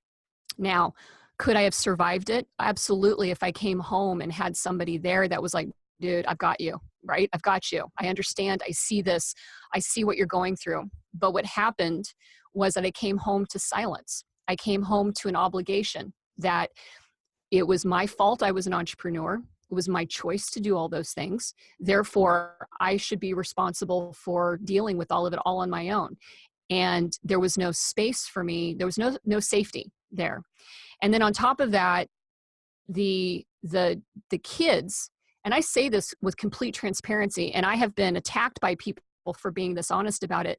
Now, could I have survived it? Absolutely. If I came home and had somebody there that was like, dude, I've got you, right? I've got you. I understand. I see this. I see what you're going through. But what happened was that I came home to silence. I came home to an obligation that it was my fault. I was an entrepreneur. It was my choice to do all those things. Therefore, I should be responsible for dealing with all of it all on my own. And there was no space for me. There was no safety there. And then on top of that, the kids, and I say this with complete transparency, and I have been attacked by people for being this honest about it,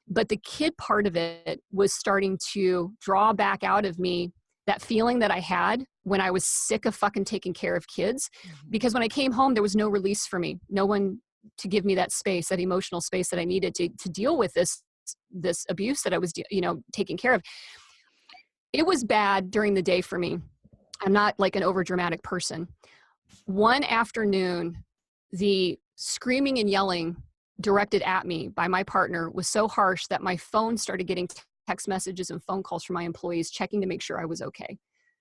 but the kid part of it was starting to draw back out of me that feeling that I had when I was sick of fucking taking care of kids. Because when I came home, there was no release for me. No one to give me that space, that emotional space that I needed to deal with this abuse that I was, taking care of. It was bad during the day for me. I'm not like an overdramatic person. One afternoon, the screaming and yelling directed at me by my partner was so harsh that my phone started getting text messages and phone calls from my employees checking to make sure I was okay.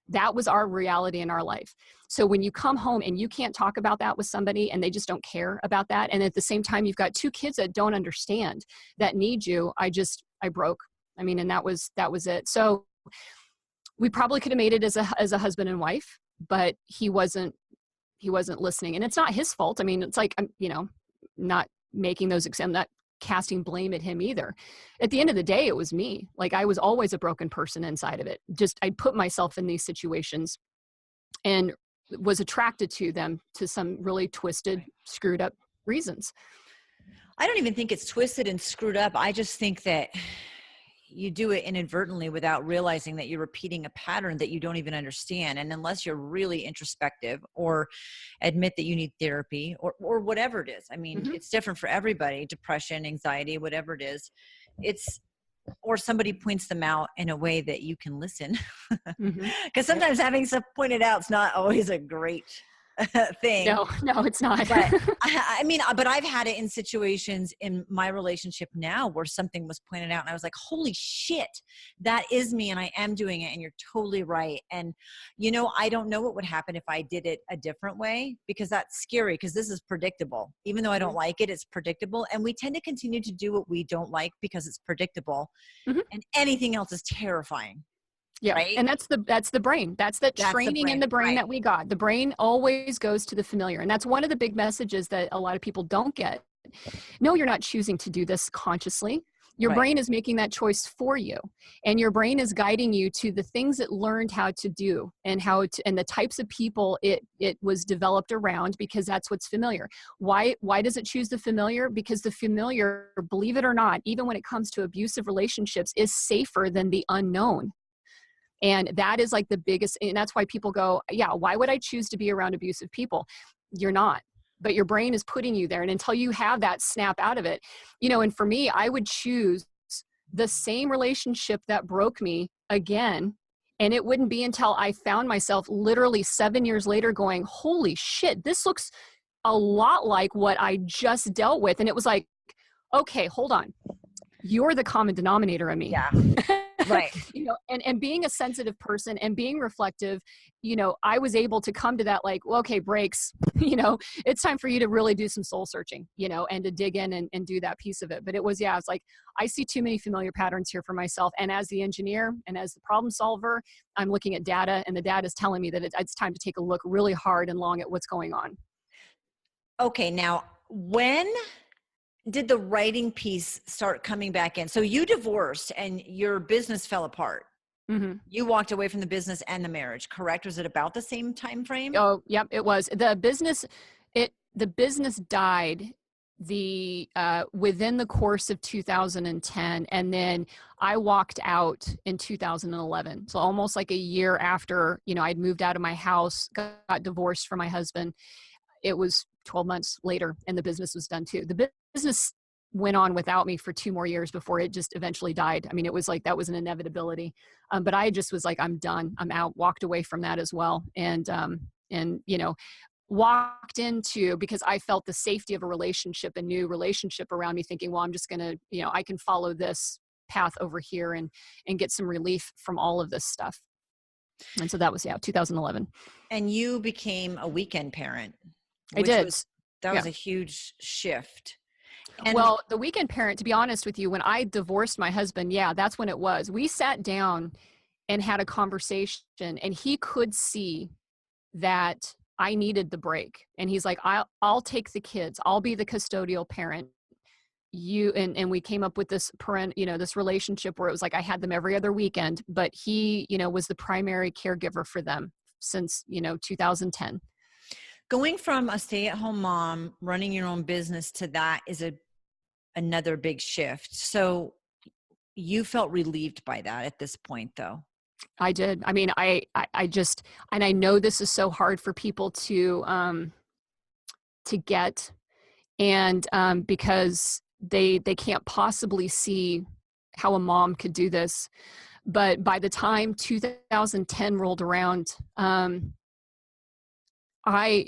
That was our reality in our life. So when you come home and you can't talk about that with somebody and they just don't care about that, and at the same time, you've got two kids that don't understand, that need you, I broke. And that was it. So we probably could have made it as a husband and wife, but he wasn't listening. And it's not his fault. It's like, I'm, not making I'm not casting blame at him either. At the end of the day, it was me. Like, I was always a broken person inside of it. Just, I put myself in these situations and was attracted to them to some really twisted, screwed up reasons. I don't even think it's twisted and screwed up. I just think that you do it inadvertently without realizing that you're repeating a pattern that you don't even understand. And unless you're really introspective or admit that you need therapy or whatever it is, It's different for everybody, depression, anxiety, whatever it is, or somebody points them out in a way that you can listen. Because sometimes having stuff pointed out is not always a great thing. No, it's not. But but I've had it in situations in my relationship now where something was pointed out and I was like, holy shit, that is me. And I am doing it. And you're totally right. And, I don't know what would happen if I did it a different way, because that's scary, because this is predictable. Even though I don't like it, it's predictable. And we tend to continue to do what we don't like because it's predictable. And anything else is terrifying. Yeah. Right? And that's the brain. That's the training in the brain that we got. The brain always goes to the familiar. And that's one of the big messages that a lot of people don't get. No, you're not choosing to do this consciously. Your brain is making that choice for you. And your brain is guiding you to the things it learned how to do and and the types of people it was developed around, because that's what's familiar. Why does it choose the familiar? Because the familiar, believe it or not, even when it comes to abusive relationships, is safer than the unknown. And that is like the biggest, and that's why people go, yeah, why would I choose to be around abusive people? You're not, but your brain is putting you there. And until you have that snap out of it, and for me, I would choose the same relationship that broke me again And it wouldn't be until I found myself literally 7 years later going, holy shit, this looks a lot like what I just dealt with. And it was like, okay, hold on. You're the common denominator of me. Yeah. Right. And being a sensitive person and being reflective, I was able to come to that like, well, okay, breaks, it's time for you to really do some soul searching, and to dig in and do that piece of it. But it's like, I see too many familiar patterns here for myself. And as the engineer and as the problem solver, I'm looking at data, and the data is telling me that it's time to take a look really hard and long at what's going on. Okay. Now, when did the writing piece start coming back in? So you divorced and your business fell apart. Mm-hmm. You walked away from the business and the marriage, correct? Was it about the same time frame? Oh, yep, it was. The business died within the course of 2010, and then I walked out in 2011. So almost like a year after, I'd moved out of my house, got divorced from my husband. It was 12 months later, and the business was done too. The business went on without me for 2 more years before it just eventually died. I mean, it was like, that was an inevitability. But I just was like, I'm done. I'm out, walked away from that as well. And walked into, because I felt the safety of a relationship, a new relationship around me, thinking, well, I'm just going to, I can follow this path over here and get some relief from all of this stuff. And so that was, 2011. And you became a weekend parent. I did. That was a huge shift. And well, the weekend parent, to be honest with you, when I divorced my husband, that's when it was. We sat down and had a conversation, and he could see that I needed the break. And he's like, I'll take the kids. I'll be the custodial parent. And we came up with this this relationship where it was like I had them every other weekend, but he, was the primary caregiver for them since, 2010. Going from a stay-at-home mom, running your own business, to that is another big shift. So you felt relieved by that at this point, though? I did. I mean, I just, and I know this is so hard for people to get, and because they can't possibly see how a mom could do this. But by the time 2010 rolled around, I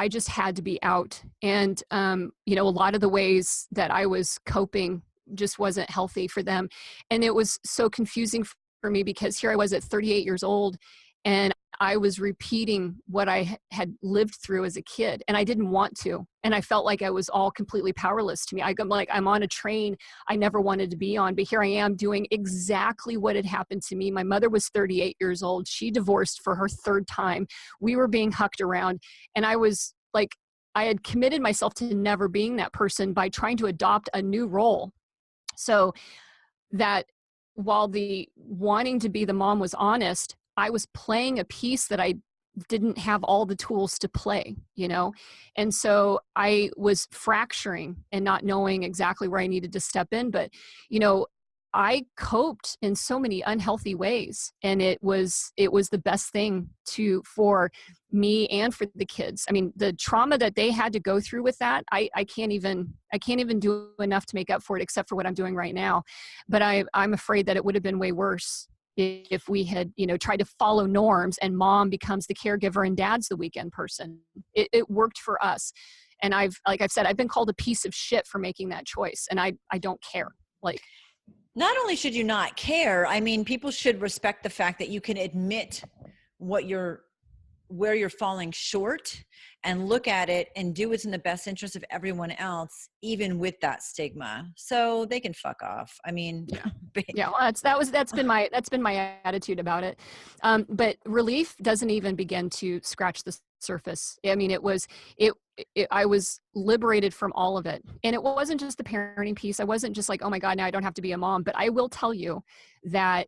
just had to be out. And, a lot of the ways that I was coping just wasn't healthy for them. And it was so confusing for me, because here I was at 38 years old, and I was repeating what I had lived through as a kid, and I didn't want to. And I felt like I was all completely powerless to me. I'm on a train I never wanted to be on, but here I am doing exactly what had happened to me. My mother was 38 years old. She divorced for her 3rd time. We were being hucked around, and I was like, I had committed myself to never being that person by trying to adopt a new role. So that while the wanting to be the mom was honest, I was playing a piece that I didn't have all the tools to play, And so I was fracturing and not knowing exactly where I needed to step in. But, I coped in so many unhealthy ways, and it was the best thing for me and for the kids. I mean, the trauma that they had to go through with that, I can't even do enough to make up for it, except for what I'm doing right now. But I'm afraid that it would have been way worse if we had, tried to follow norms, and mom becomes the caregiver and dad's the weekend person. It worked for us. And like I've said, I've been called a piece of shit for making that choice. And I don't care. Not only should you not care, I mean, people should respect the fact that you can admit where you're falling short, and look at it and do what's in the best interest of everyone else, even with that stigma. So they can fuck off. I mean, well, that's been my attitude about it. But relief doesn't even begin to scratch the surface. I mean, I was liberated from all of it. And it wasn't just the parenting piece. I wasn't just like, oh my God, now I don't have to be a mom. But I will tell you that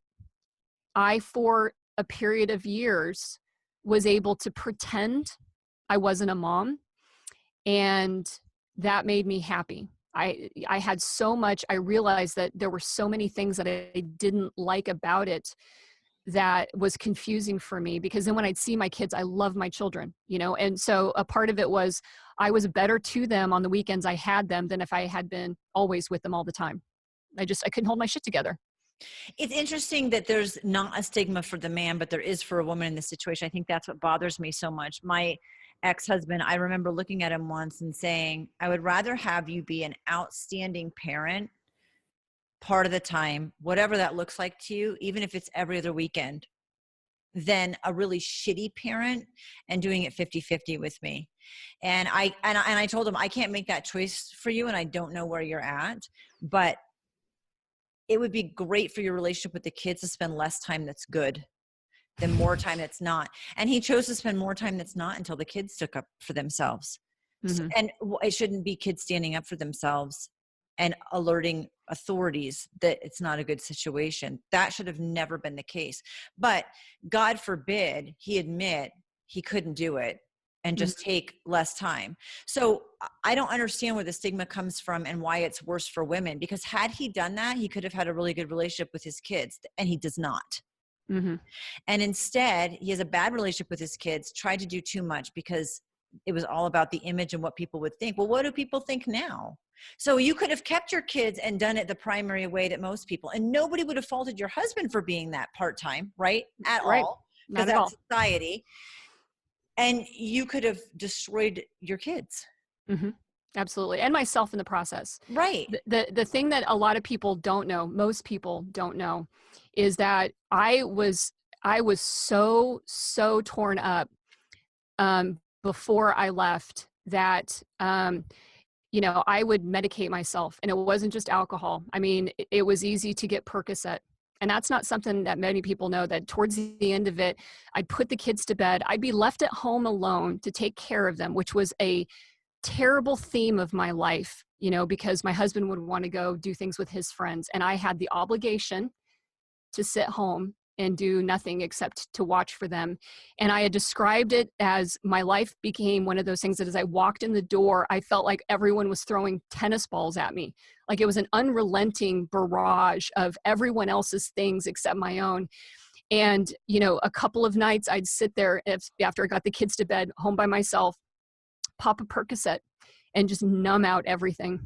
for a period of years, was able to pretend I wasn't a mom. And that made me happy. I had so much, I realized that there were so many things that I didn't like about it that was confusing for me, because then when I'd see my kids, I love my children, and so a part of it was I was better to them on the weekends I had them than if I had been always with them all the time. I couldn't hold my shit together. It's interesting that there's not a stigma for the man, but there is for a woman in this situation. I think that's what bothers me so much. My ex-husband, I remember looking at him once and saying, I would rather have you be an outstanding parent part of the time, whatever that looks like to you, even if it's every other weekend, than a really shitty parent and doing it 50-50 with me. And I told him, I can't make that choice for you, and I don't know where you're at, but it would be great for your relationship with the kids to spend less time that's good than more time that's not. And he chose to spend more time that's not until the kids took up for themselves. So, Mm-hmm. and it shouldn't be kids standing up for themselves and alerting authorities that it's not a good situation. That should have never been the case. But God forbid he admit he couldn't do it and just take less time. So I don't understand where the stigma comes from and why it's worse for women, because had he done that, he could have had a really good relationship with his kids, and he does not. Mm-hmm. And instead, he has a bad relationship with his kids, tried to do too much because it was all about the image and what people would think. Well, what do people think now? So you could have kept your kids and done it the primary way that most people, and nobody would have faulted your husband for being that part-time, right? At Right. all. Not Because at all. that's society. And you could have destroyed your kids. Mm-hmm. Absolutely. And myself in the process. Right. The thing that a lot of people don't know, most people don't know, is that I was so torn up before I left that I would medicate myself, and it wasn't just alcohol. I mean, it was easy to get Percocet. And that's not something that many people know, that towards the end of it, I'd put the kids to bed. I'd be left at home alone to take care of them, which was a terrible theme of my life, because my husband would want to go do things with his friends. And I had the obligation to sit home and do nothing except to watch for them. And I had described it as my life became one of those things that as I walked in the door, I felt like everyone was throwing tennis balls at me. Like it was an unrelenting barrage of everyone else's things except my own. And, a couple of nights I'd sit there after I got the kids to bed, home by myself, pop a Percocet and just numb out everything.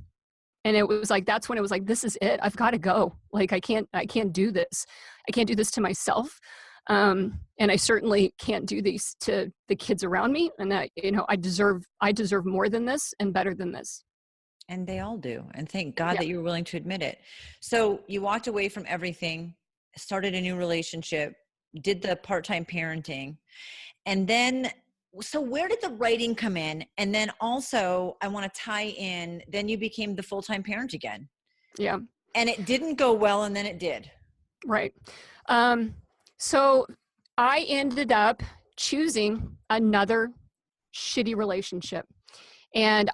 And it was like, that's when it was like, this is it. I've got to go. Like, I can't do this. I can't do this to myself. And I certainly can't do these to the kids around me. And that, I deserve more than this and better than this. And they all do. And thank God that you were willing to admit it. So you walked away from everything, started a new relationship, did the part-time parenting. And then, so where did the writing come in? And then also I want to tie in, then you became the full-time parent again. Yeah. And it didn't go well, and then it did. Right. So I ended up choosing another shitty relationship. And,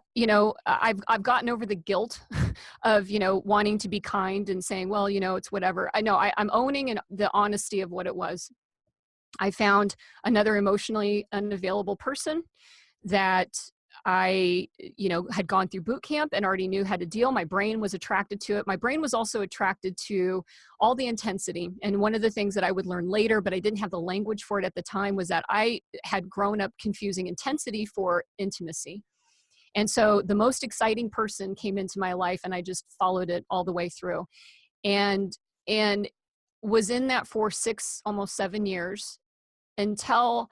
I've gotten over the guilt of, wanting to be kind and saying, well, it's whatever. I know I'm owning the honesty of what it was. I found another emotionally unavailable person that I, had gone through boot camp and already knew how to deal. My brain was attracted to it. My brain was also attracted to all the intensity. And one of the things that I would learn later, but I didn't have the language for it at the time, was that I had grown up confusing intensity for intimacy. And so the most exciting person came into my life, and I just followed it all the way through, and was in that for 6, almost 7 years, until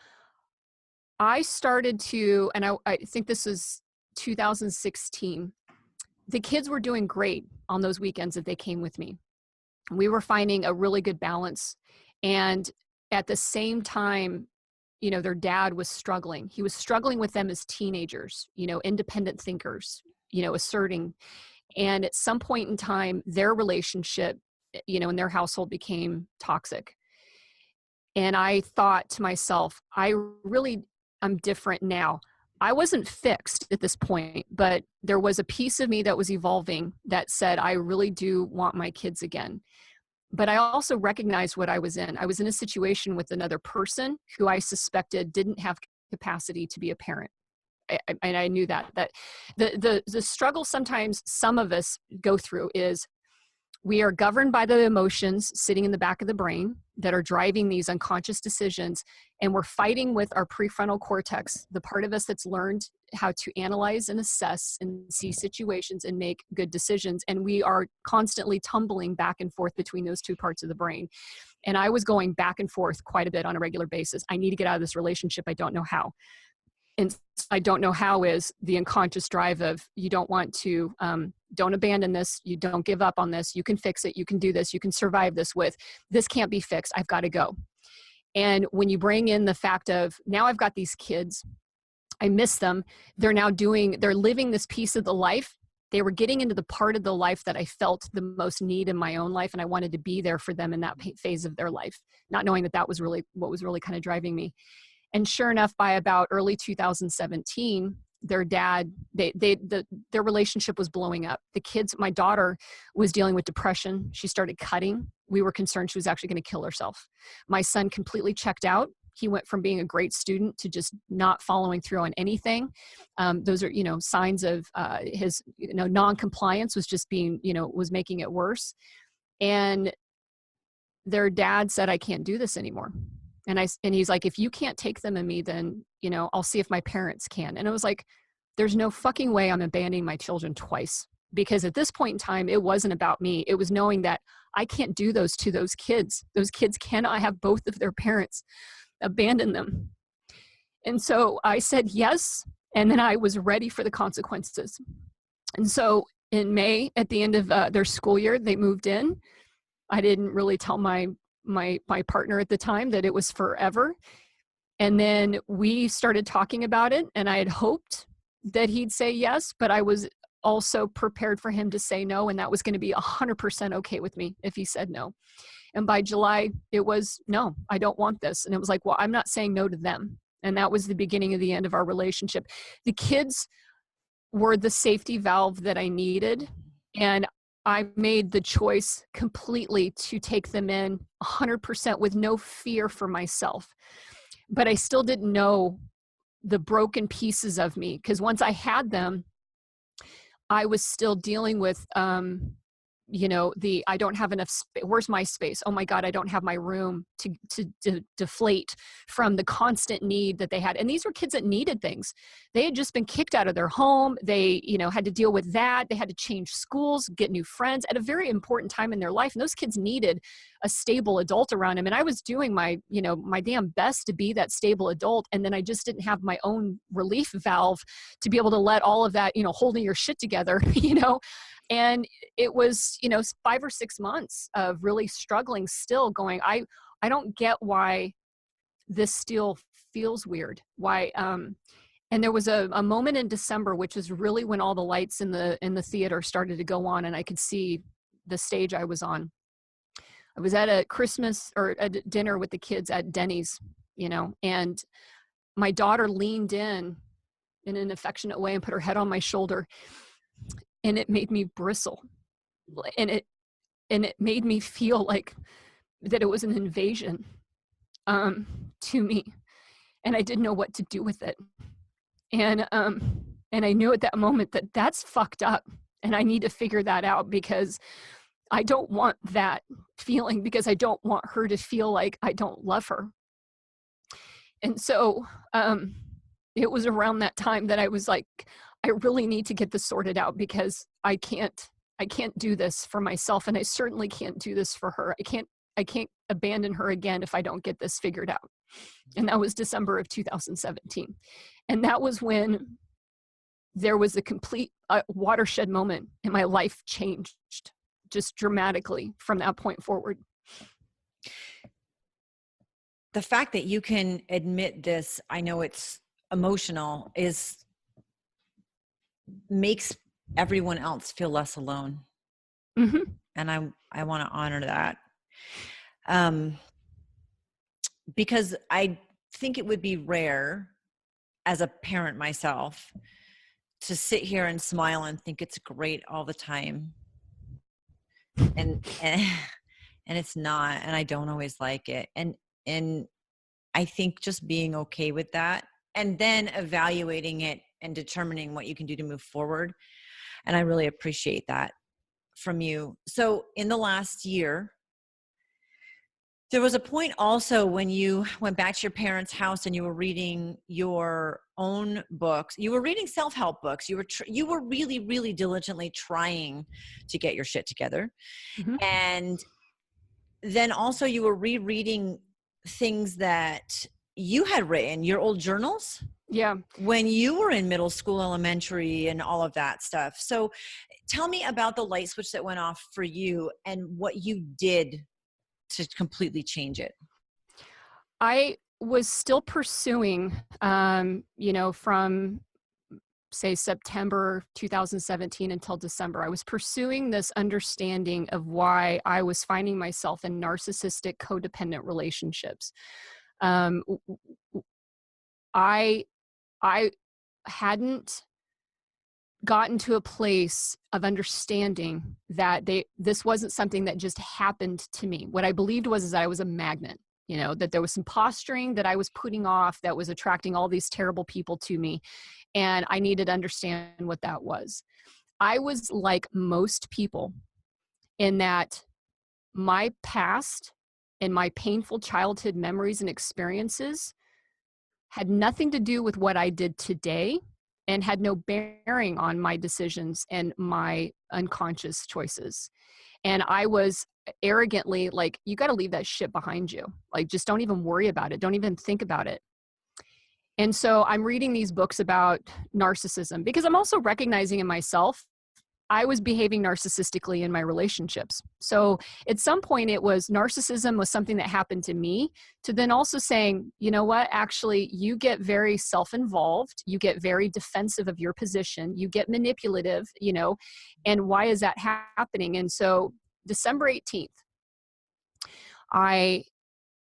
I started to, and I think this was 2016, the kids were doing great on those weekends that they came with me. We were finding a really good balance. And at the same time, their dad was struggling. He was struggling with them as teenagers, independent thinkers, asserting. And at some point in time, their relationship, in their household became toxic. And I thought to myself, I'm different now. I wasn't fixed at this point, but there was a piece of me that was evolving that said, I really do want my kids again. But I also recognized what I was in. I was in a situation with another person who I suspected didn't have capacity to be a parent. And I knew that the struggle sometimes some of us go through is We are governed by the emotions sitting in the back of the brain that are driving these unconscious decisions. And we're fighting with our prefrontal cortex, the part of us that's learned how to analyze and assess and see situations and make good decisions. And we are constantly tumbling back and forth between those two parts of the brain. And I was going back and forth quite a bit on a regular basis. I need to get out of this relationship. I don't know how. And I don't know how is the unconscious drive of you don't want to, don't abandon this. You don't give up on this. You can fix it. You can do this. You can survive this with this can't be fixed. I've got to go. And when you bring in the fact of now I've got these kids, I miss them. They're living this piece of the life. They were getting into the part of the life that I felt the most need in my own life. And I wanted to be there for them in that phase of their life, not knowing that was really what was really kind of driving me. And sure enough, by about early 2017, their dad, their relationship was blowing up. The kids, my daughter was dealing with depression. She started cutting. We were concerned she was actually going to kill herself. My son completely checked out. He went from being a great student to just not following through on anything. Those are, signs of his, non-compliance was just being, was making it worse. And their dad said, I can't do this anymore. And he's like, if you can't take them and me, then, I'll see if my parents can. And I was like, there's no fucking way I'm abandoning my children twice. Because at this point in time, it wasn't about me. It was knowing that I can't do those to those kids. Those kids cannot have both of their parents abandon them. And so I said yes. And then I was ready for the consequences. And so in May, at the end of their school year, they moved in. I didn't really tell my partner at the time that it was forever. And then we started talking about it, and I had hoped that he'd say yes, but I was also prepared for him to say no, and that was going to be 100% okay with me if he said no. And by July, it was, no, I don't want this. And it was like, well, I'm not saying no to them. And that was the beginning of the end of our relationship. The kids were the safety valve that I needed. And I made the choice completely to take them in 100% with no fear for myself. But I still didn't know the broken pieces of me, because once I had them, I was still dealing with, I don't have enough space. Where's my space? Oh my God, I don't have my room to deflate from the constant need that they had. And these were kids that needed things. They had just been kicked out of their home. They, had to deal with that. They had to change schools, get new friends at a very important time in their life. And those kids needed a stable adult around them. And I was doing my damn best to be that stable adult. And then I just didn't have my own relief valve to be able to let all of that, holding your shit together, And it was, 5 or 6 months of really struggling, still going, I don't get why this still feels weird. Why, and there was a moment in December, which is really when all the lights in the theater started to go on and I could see the stage I was on. I was at a Christmas or a dinner with the kids at Denny's, and my daughter leaned in an affectionate way and put her head on my shoulder. And it made me bristle, and it made me feel like that it was an invasion to me, and I didn't know what to do with it. And I knew at that moment that that's fucked up, and I need to figure that out, because I don't want that feeling, because I don't want her to feel like I don't love her. And so it was around that time that I was like, I really need to get this sorted out, because I can't do this for myself. And I certainly can't do this for her. I can't abandon her again if I don't get this figured out. And that was December of 2017. And that was when there was a complete watershed moment, and my life changed just dramatically from that point forward. The fact that you can admit this, I know it's emotional, makes everyone else feel less alone. Mm-hmm. And I want to honor that. Because I think it would be rare as a parent myself to sit here and smile and think it's great all the time. And it's not, and I don't always like it. And I think just being okay with that, and then evaluating it and determining what you can do to move forward. And I really appreciate that from you. So in the last year, there was a point also when you went back to your parents' house and you were reading your own books. You were reading self-help books. You were really, really diligently trying to get your shit together. Mm-hmm. And then also you were rereading things that you had written, your old journals. Yeah. When you were in middle school, elementary, and all of that stuff. So tell me about the light switch that went off for you and what you did to completely change it. I was still pursuing, from say September 2017 until December, I was pursuing this understanding of why I was finding myself in narcissistic codependent relationships. I hadn't gotten to a place of understanding that this wasn't something that just happened to me. What I believed was that I was a magnet, that there was some posturing that I was putting off that was attracting all these terrible people to me. And I needed to understand what that was. I was like most people in that my past and my painful childhood memories and experiences had nothing to do with what I did today and had no bearing on my decisions and my unconscious choices. And I was arrogantly like, you got to leave that shit behind you. Like, just don't even worry about it. Don't even think about it. And so I'm reading these books about narcissism because I'm also recognizing in myself, I was behaving narcissistically in my relationships. So at some point it was narcissism was something that happened to me, to then also saying, you know what, actually you get very self-involved, you get very defensive of your position, you get manipulative, and why is that happening? And so December 18th, I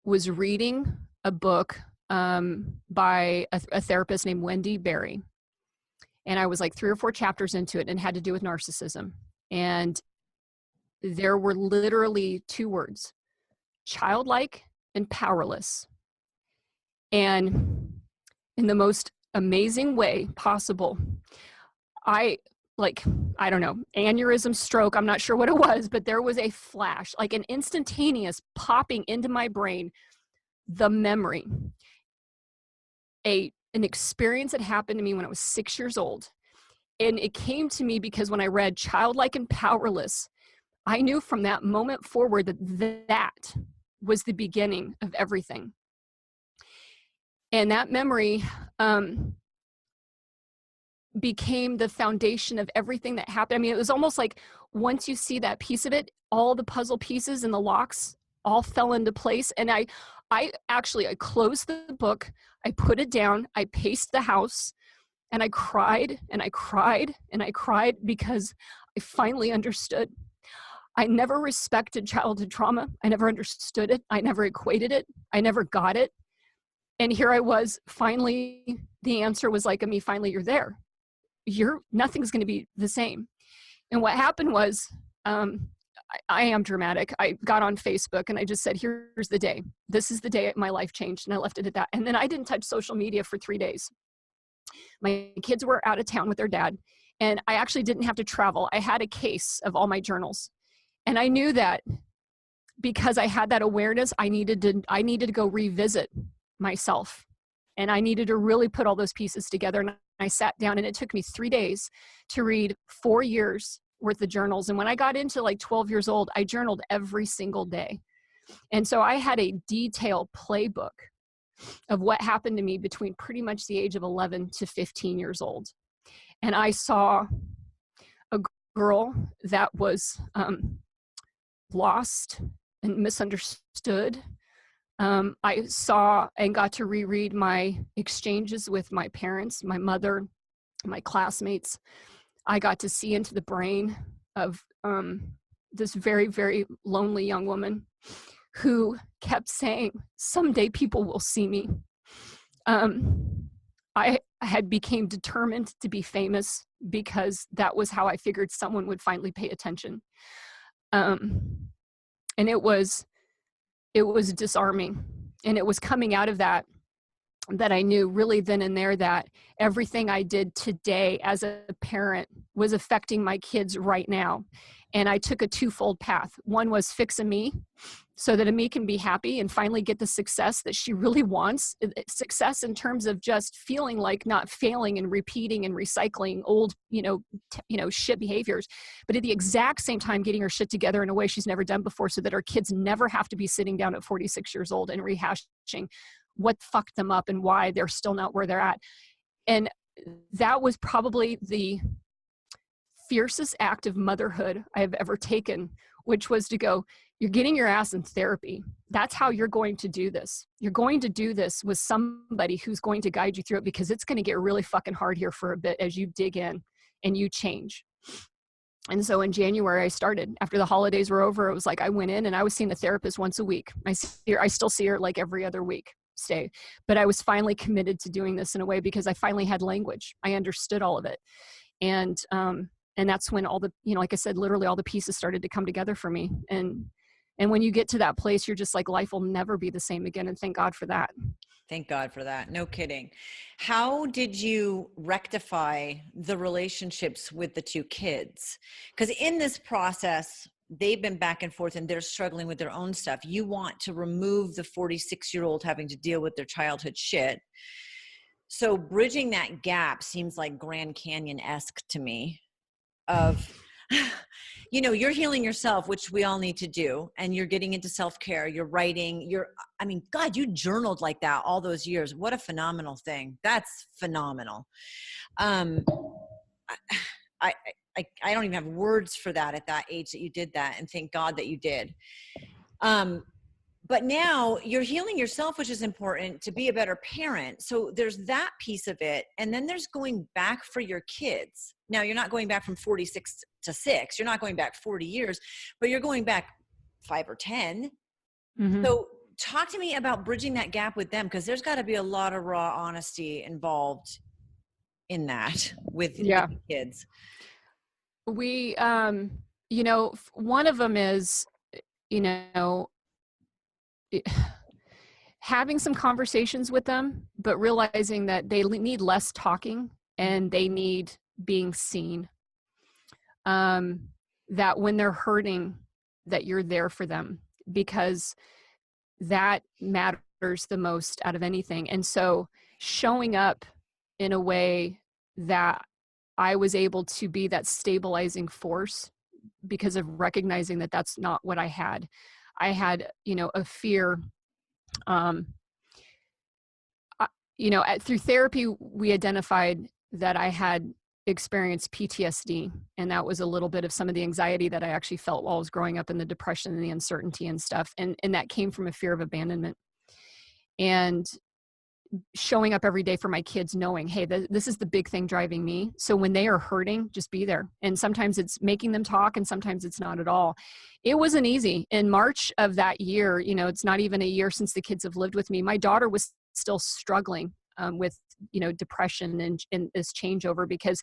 was reading a book by a therapist named Wendy Berry. And I was like 3 or 4 chapters into it and had to do with narcissism. And there were literally 2 words, childlike and powerless. And in the most amazing way possible, I don't know, aneurysm, stroke, I'm not sure what it was, but there was a flash, like an instantaneous popping into my brain, the memory, an experience that happened to me when I was 6 years old. And it came to me because when I read childlike and powerless, I knew from that moment forward that was the beginning of everything. And that memory became the foundation of everything that happened. I mean, it was almost like once you see that piece of it, all the puzzle pieces and the locks all fell into place. And I closed the book, I put it down, I paced the house, and I cried and I cried and I cried because I finally understood. I never respected childhood trauma. I never understood it. I never equated it. I never got it. And here I was, finally, the answer was like, Amee, finally you're there. Nothing's going to be the same. And what happened was, I am dramatic. I got on Facebook and I just said, here's the day. This is the day my life changed. And I left it at that. And then I didn't touch social media for 3 days. My kids were out of town with their dad. And I actually didn't have to travel. I had a case of all my journals. And I knew that because I had that awareness, I needed to go revisit myself. And I needed to really put all those pieces together. And I sat down and it took me 3 days to read 4 years worth of journals. And when I got into like 12 years old, I journaled every single day. And so I had a detailed playbook of what happened to me between pretty much the age of 11 to 15 years old. And I saw a girl that was lost and misunderstood. I saw and got to reread my exchanges with my parents, my mother, my classmates. I got to see into the brain of this very, very lonely young woman who kept saying, someday people will see me. I had became determined to be famous because that was how I figured someone would finally pay attention. And it was disarming. And it was coming out of that I knew really then and there that everything I did today as a parent was affecting my kids right now. And I took a twofold path. One was fix Amee so that Amee can be happy and finally get the success that she really wants. Success in terms of just feeling like not failing and repeating and recycling old, shit behaviors, but at the exact same time getting her shit together in a way she's never done before so that our kids never have to be sitting down at 46 years old and rehashing what fucked them up and why they're still not where they're at. And that was probably the fiercest act of motherhood I have ever taken, which was to go, you're getting your ass in therapy. That's how you're going to do this. You're going to do this with somebody who's going to guide you through it, because it's going to get really fucking hard here for a bit as you dig in and you change. And so in January, I started. After the holidays were over, it was like I went in and I was seeing the therapist once a week. I still see her like every other week. But I was finally committed to doing this in a way because I finally had language. I understood all of it. And that's when all the, like I said, literally all the pieces started to come together for me. And when you get to that place, you're just like, life will never be the same again. And thank God for that. Thank God for that. No kidding. How did you rectify the relationships with the two kids? Because in this process, they've been back and forth and they're struggling with their own stuff. You want to remove the 46-year-old having to deal with their childhood shit. So bridging that gap seems like Grand Canyon-esque to me of, you're healing yourself, which we all need to do. And you're getting into self-care, you're writing, God, you journaled like that all those years. What a phenomenal thing. That's phenomenal. I don't even have words for that at that age that you did that. And thank God that you did. But now you're healing yourself, which is important to be a better parent. So there's that piece of it. And then there's going back for your kids. Now you're not going back from 46 to 6. You're not going back 40 years, but you're going back 5 or 10. Mm-hmm. So talk to me about bridging that gap with them, because there's got to be a lot of raw honesty involved in that with the kids. We, one of them is, having some conversations with them, but realizing that they need less talking and they need being seen. That when they're hurting, that you're there for them, because that matters the most out of anything. And so showing up in a way that I was able to be that stabilizing force, because of recognizing that that's not what I had. I had, a fear. Through therapy, we identified that I had experienced PTSD, and that was a little bit of some of the anxiety that I actually felt while I was growing up, and the depression and the uncertainty and stuff. And that came from a fear of abandonment. And showing up every day for my kids, knowing, hey, this is the big thing driving me. So when they are hurting, just be there. And sometimes it's making them talk, and sometimes it's not at all. It wasn't easy. In March of that year, it's not even a year since the kids have lived with me. My daughter was still struggling with, depression and this changeover, because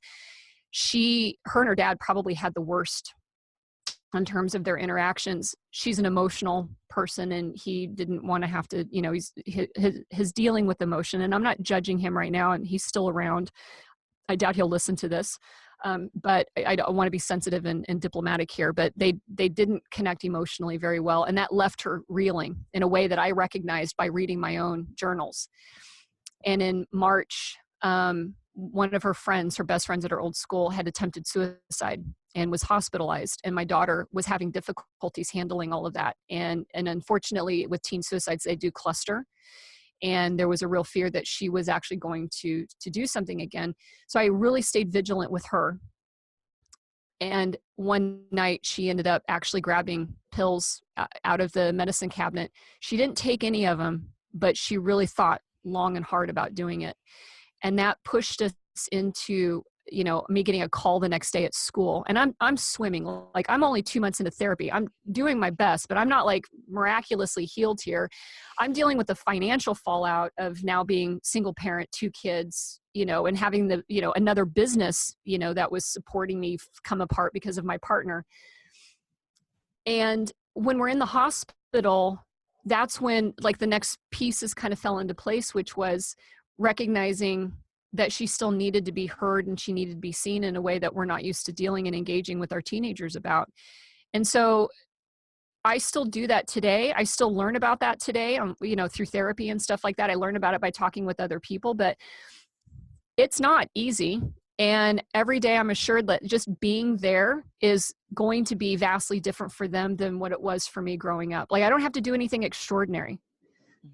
her and her dad probably had the worst in terms of their interactions. She's an emotional person, and he didn't want to have to, his dealing with emotion. And I'm not judging him right now, and he's still around. I doubt he'll listen to this. But I don't want to be sensitive and diplomatic here, but they didn't connect emotionally very well. And that left her reeling in a way that I recognized by reading my own journals. And in March, one of her friends, her best friends at her old school, had attempted suicide and was hospitalized. And my daughter was having difficulties handling all of that. And unfortunately, with teen suicides, they do cluster. And there was a real fear that she was actually going to do something again. So I really stayed vigilant with her. And one night she ended up actually grabbing pills out of the medicine cabinet. She didn't take any of them, but she really thought long and hard about doing it. And that pushed us into, me getting a call the next day at school. And I'm swimming, like I'm only 2 months into therapy. I'm doing my best, but I'm not like miraculously healed here. I'm dealing with the financial fallout of now being single parent, 2 kids, and having the, another business, that was supporting me come apart because of my partner. And when we're in the hospital, that's when like the next pieces kind of fell into place, which was recognizing that she still needed to be heard and she needed to be seen in a way that we're not used to dealing and engaging with our teenagers about. And so I still do that today. I still learn about that today, through therapy and stuff like that. I learn about it by talking with other people, but it's not easy. And every day I'm assured that just being there is going to be vastly different for them than what it was for me growing up. Like, I don't have to do anything extraordinary.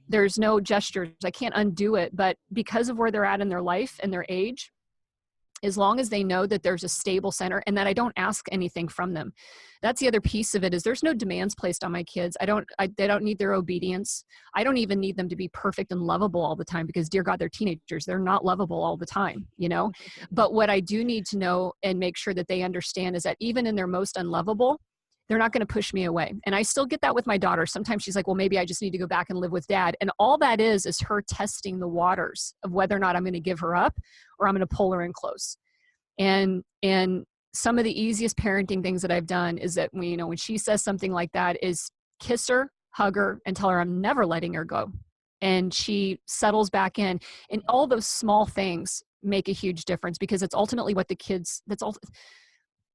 There's no gestures. I can't undo it. But because of where they're at in their life and their age, as long as they know that there's a stable center and that I don't ask anything from them. That's the other piece of it, is there's no demands placed on my kids. They don't need their obedience. I don't even need them to be perfect and lovable all the time, because dear God, they're teenagers. They're not lovable all the time, But what I do need to know and make sure that they understand is that even in their most unlovable, they're not going to push me away. And I still get that with my daughter. Sometimes she's like, well, maybe I just need to go back and live with dad. And all that is her testing the waters of whether or not I'm going to give her up or I'm going to pull her in close. And some of the easiest parenting things that I've done is that when she says something like that, is kiss her, hug her, and tell her I'm never letting her go. And she settles back in. And all those small things make a huge difference, because it's ultimately what the kids,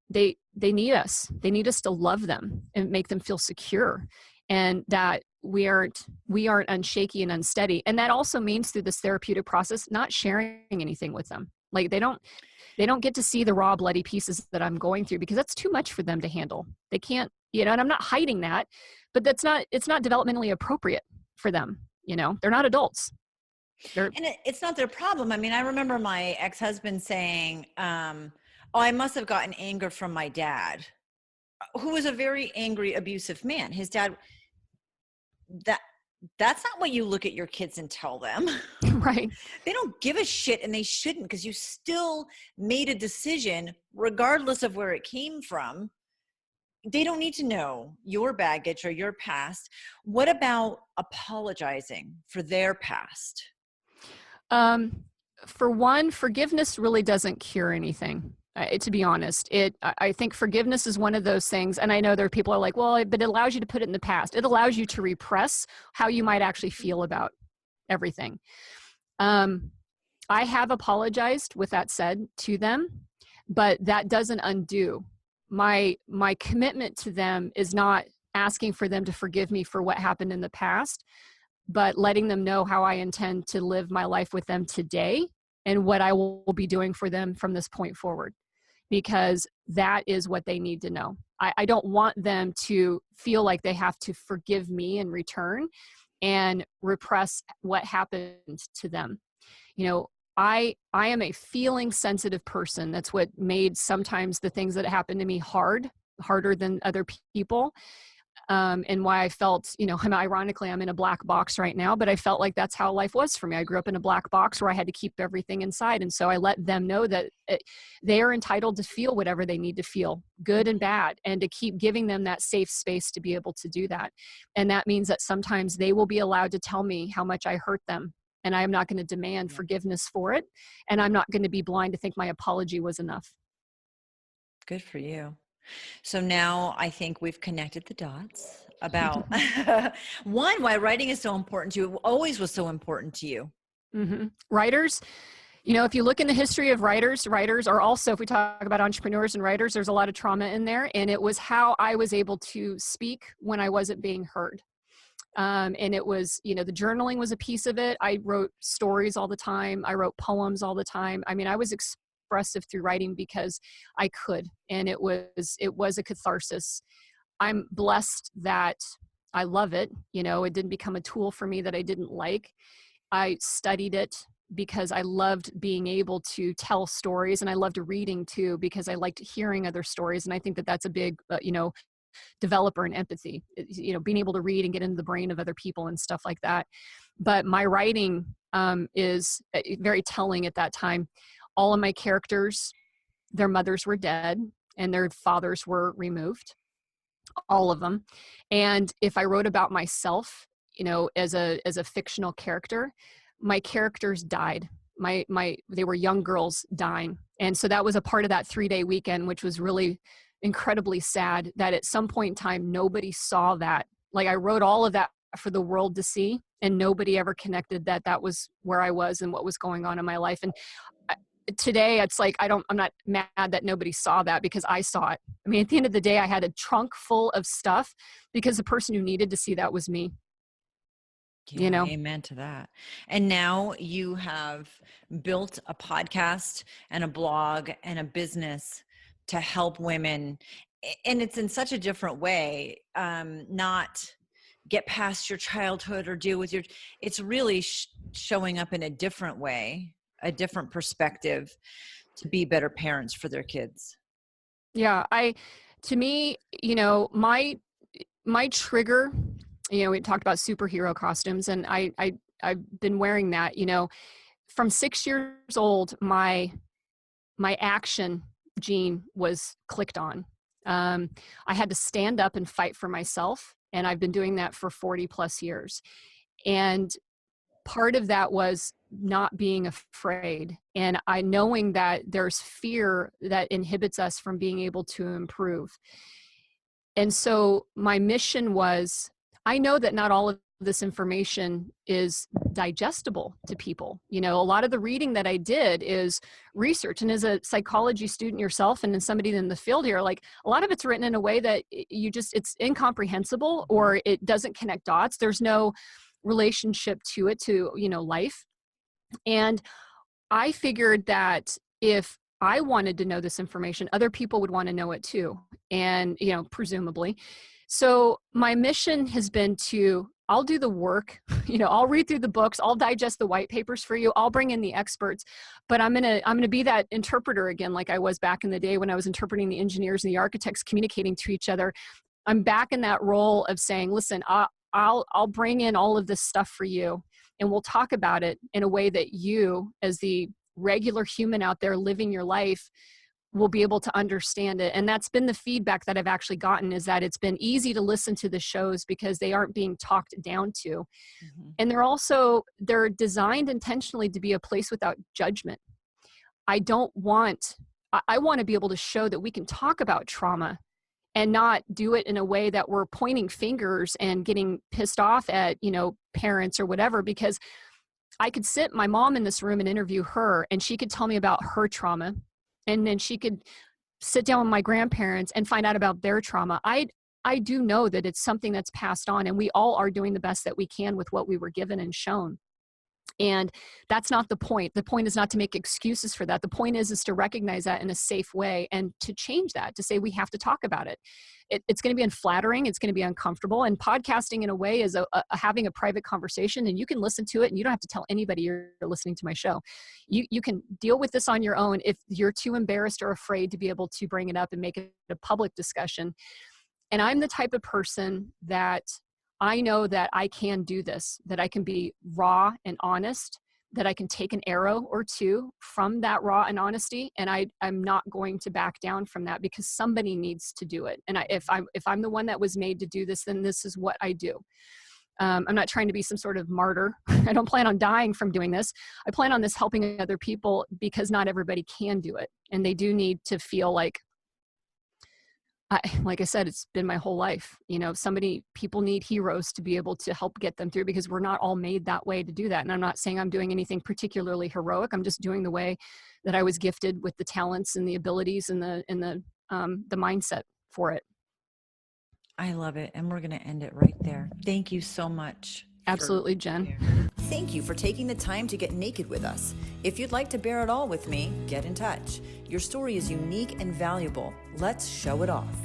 they need us. They need us to love them and make them feel secure, and that we aren't unshaky and unsteady. And that also means through this therapeutic process, not sharing anything with them. Like, they don't get to see the raw, bloody pieces that I'm going through, because that's too much for them to handle. They can't, and I'm not hiding that, but it's not developmentally appropriate for them. They're not adults. It's not their problem. I mean, I remember my ex-husband saying, oh, I must have gotten anger from my dad, who was a very angry, abusive man. His dad, that's not what you look at your kids and tell them. Right. They don't give a shit, and they shouldn't, because you still made a decision regardless of where it came from. They don't need to know your baggage or your past. What about apologizing for their past? For one, forgiveness really doesn't cure anything. To be honest, I think forgiveness is one of those things. And I know there are people who are like, well, but it allows you to put it in the past. It allows you to repress how you might actually feel about everything. I have apologized, with that said, to them, but that doesn't undo my commitment to them. Is not asking for them to forgive me for what happened in the past, but letting them know how I intend to live my life with them today and what I will be doing for them from this point forward, because that is what they need to know. I don't want them to feel like they have to forgive me in return and repress what happened to them. I am a feeling sensitive person. That's what made sometimes the things that happen to me harder than other people. And why I felt, ironically, I'm in a black box right now, but I felt like that's how life was for me. I grew up in a black box where I had to keep everything inside. And so I let them know that they are entitled to feel whatever they need to feel, good and bad, and to keep giving them that safe space to be able to do that. And that means that sometimes they will be allowed to tell me how much I hurt them. And I am not going to demand forgiveness for it. And I'm not going to be blind to think my apology was enough. Good for you. So now I think we've connected the dots about one, why writing is so important to you. It always was so important to you. Mm-hmm. Writers, if you look in the history of writers are also, if we talk about entrepreneurs and writers, there's a lot of trauma in there. And it was how I was able to speak when I wasn't being heard. And it was, the journaling was a piece of it. I wrote stories all the time. I wrote poems all the time. I mean, I was expressive through writing because I could, and it was a catharsis. I'm blessed that I love it. It didn't become a tool for me that I didn't like. I studied it because I loved being able to tell stories, and I loved reading too because I liked hearing other stories. And I think that that's a big, developer in empathy, being able to read and get into the brain of other people and stuff like that. But my writing is very telling at that time. All of my characters, their mothers were dead and their fathers were removed, all of them. And if I wrote about myself, as a fictional character, my characters died. They were young girls dying. And so that was a part of that 3-day weekend, which was really incredibly sad that at some point in time, nobody saw that. Like, I wrote all of that for the world to see, and nobody ever connected that that was where I was and what was going on in my life. And today it's like, I'm not mad that nobody saw that, because I saw it. I mean, at the end of the day, I had a trunk full of stuff because the person who needed to see that was me. Yeah, amen to that. And now you have built a podcast and a blog and a business to help women. And it's in such a different way, not get past your childhood or deal with it's really showing up in a different way, a different perspective to be better parents for their kids. Yeah. To me, my trigger, we talked about superhero costumes, and I've been wearing that, from 6 years old, my action gene was clicked on. I had to stand up and fight for myself. And I've been doing that for 40 plus years. And part of that was not being afraid, and knowing that there's fear that inhibits us from being able to improve. And so my mission was, I know that not all of this information is digestible to people. A lot of the reading that I did is research. And as a psychology student yourself, and as somebody in the field here, like, a lot of it's written in a way that it's incomprehensible, or it doesn't connect dots. There's no relationship to it, to, life. And I figured that if I wanted to know this information, other people would want to know it too. And, presumably. So my mission has been I'll do the work, I'll read through the books, I'll digest the white papers for you, I'll bring in the experts, but I'm going to be that interpreter again, like I was back in the day when I was interpreting the engineers and the architects communicating to each other. I'm back in that role of saying, listen, I'll bring in all of this stuff for you, and we'll talk about it in a way that you, as the regular human out there living your life, will be able to understand it. And that's been the feedback that I've actually gotten, is that it's been easy to listen to the shows because they aren't being talked down to. Mm-hmm. And they're designed intentionally to be a place without judgment. I want to be able to show that we can talk about trauma and not do it in a way that we're pointing fingers and getting pissed off at, parents or whatever, because I could sit my mom in this room and interview her, and she could tell me about her trauma. And then she could sit down with my grandparents and find out about their trauma. I do know that it's something that's passed on, and we all are doing the best that we can with what we were given and shown. And that's not the point. The point is not to make excuses for that. The point is to recognize that in a safe way and to change that, to say we have to talk about it. It's going to be unflattering. It's going to be uncomfortable. And podcasting in a way is having a private conversation, and you can listen to it, and you don't have to tell anybody you're listening to my show. You can deal with this on your own if you're too embarrassed or afraid to be able to bring it up and make it a public discussion. And I'm the type of person that I know that I can do this, that I can be raw and honest, that I can take an arrow or two from that raw and honesty. And I'm not going to back down from that, because somebody needs to do it. And if I'm the one that was made to do this, then this is what I do. I'm not trying to be some sort of martyr. I don't plan on dying from doing this. I plan on this helping other people, because not everybody can do it. And they do need to feel like I said, it's been my whole life. People need heroes to be able to help get them through, because we're not all made that way to do that. And I'm not saying I'm doing anything particularly heroic. I'm just doing the way that I was gifted, with the talents and the abilities and the mindset for it. I love it. And we're going to end it right there. Thank you so much. Absolutely, Jen. Thank you for taking the time to get naked with us. If you'd like to bear it all with me, get in touch. Your story is unique and valuable. Let's show it off.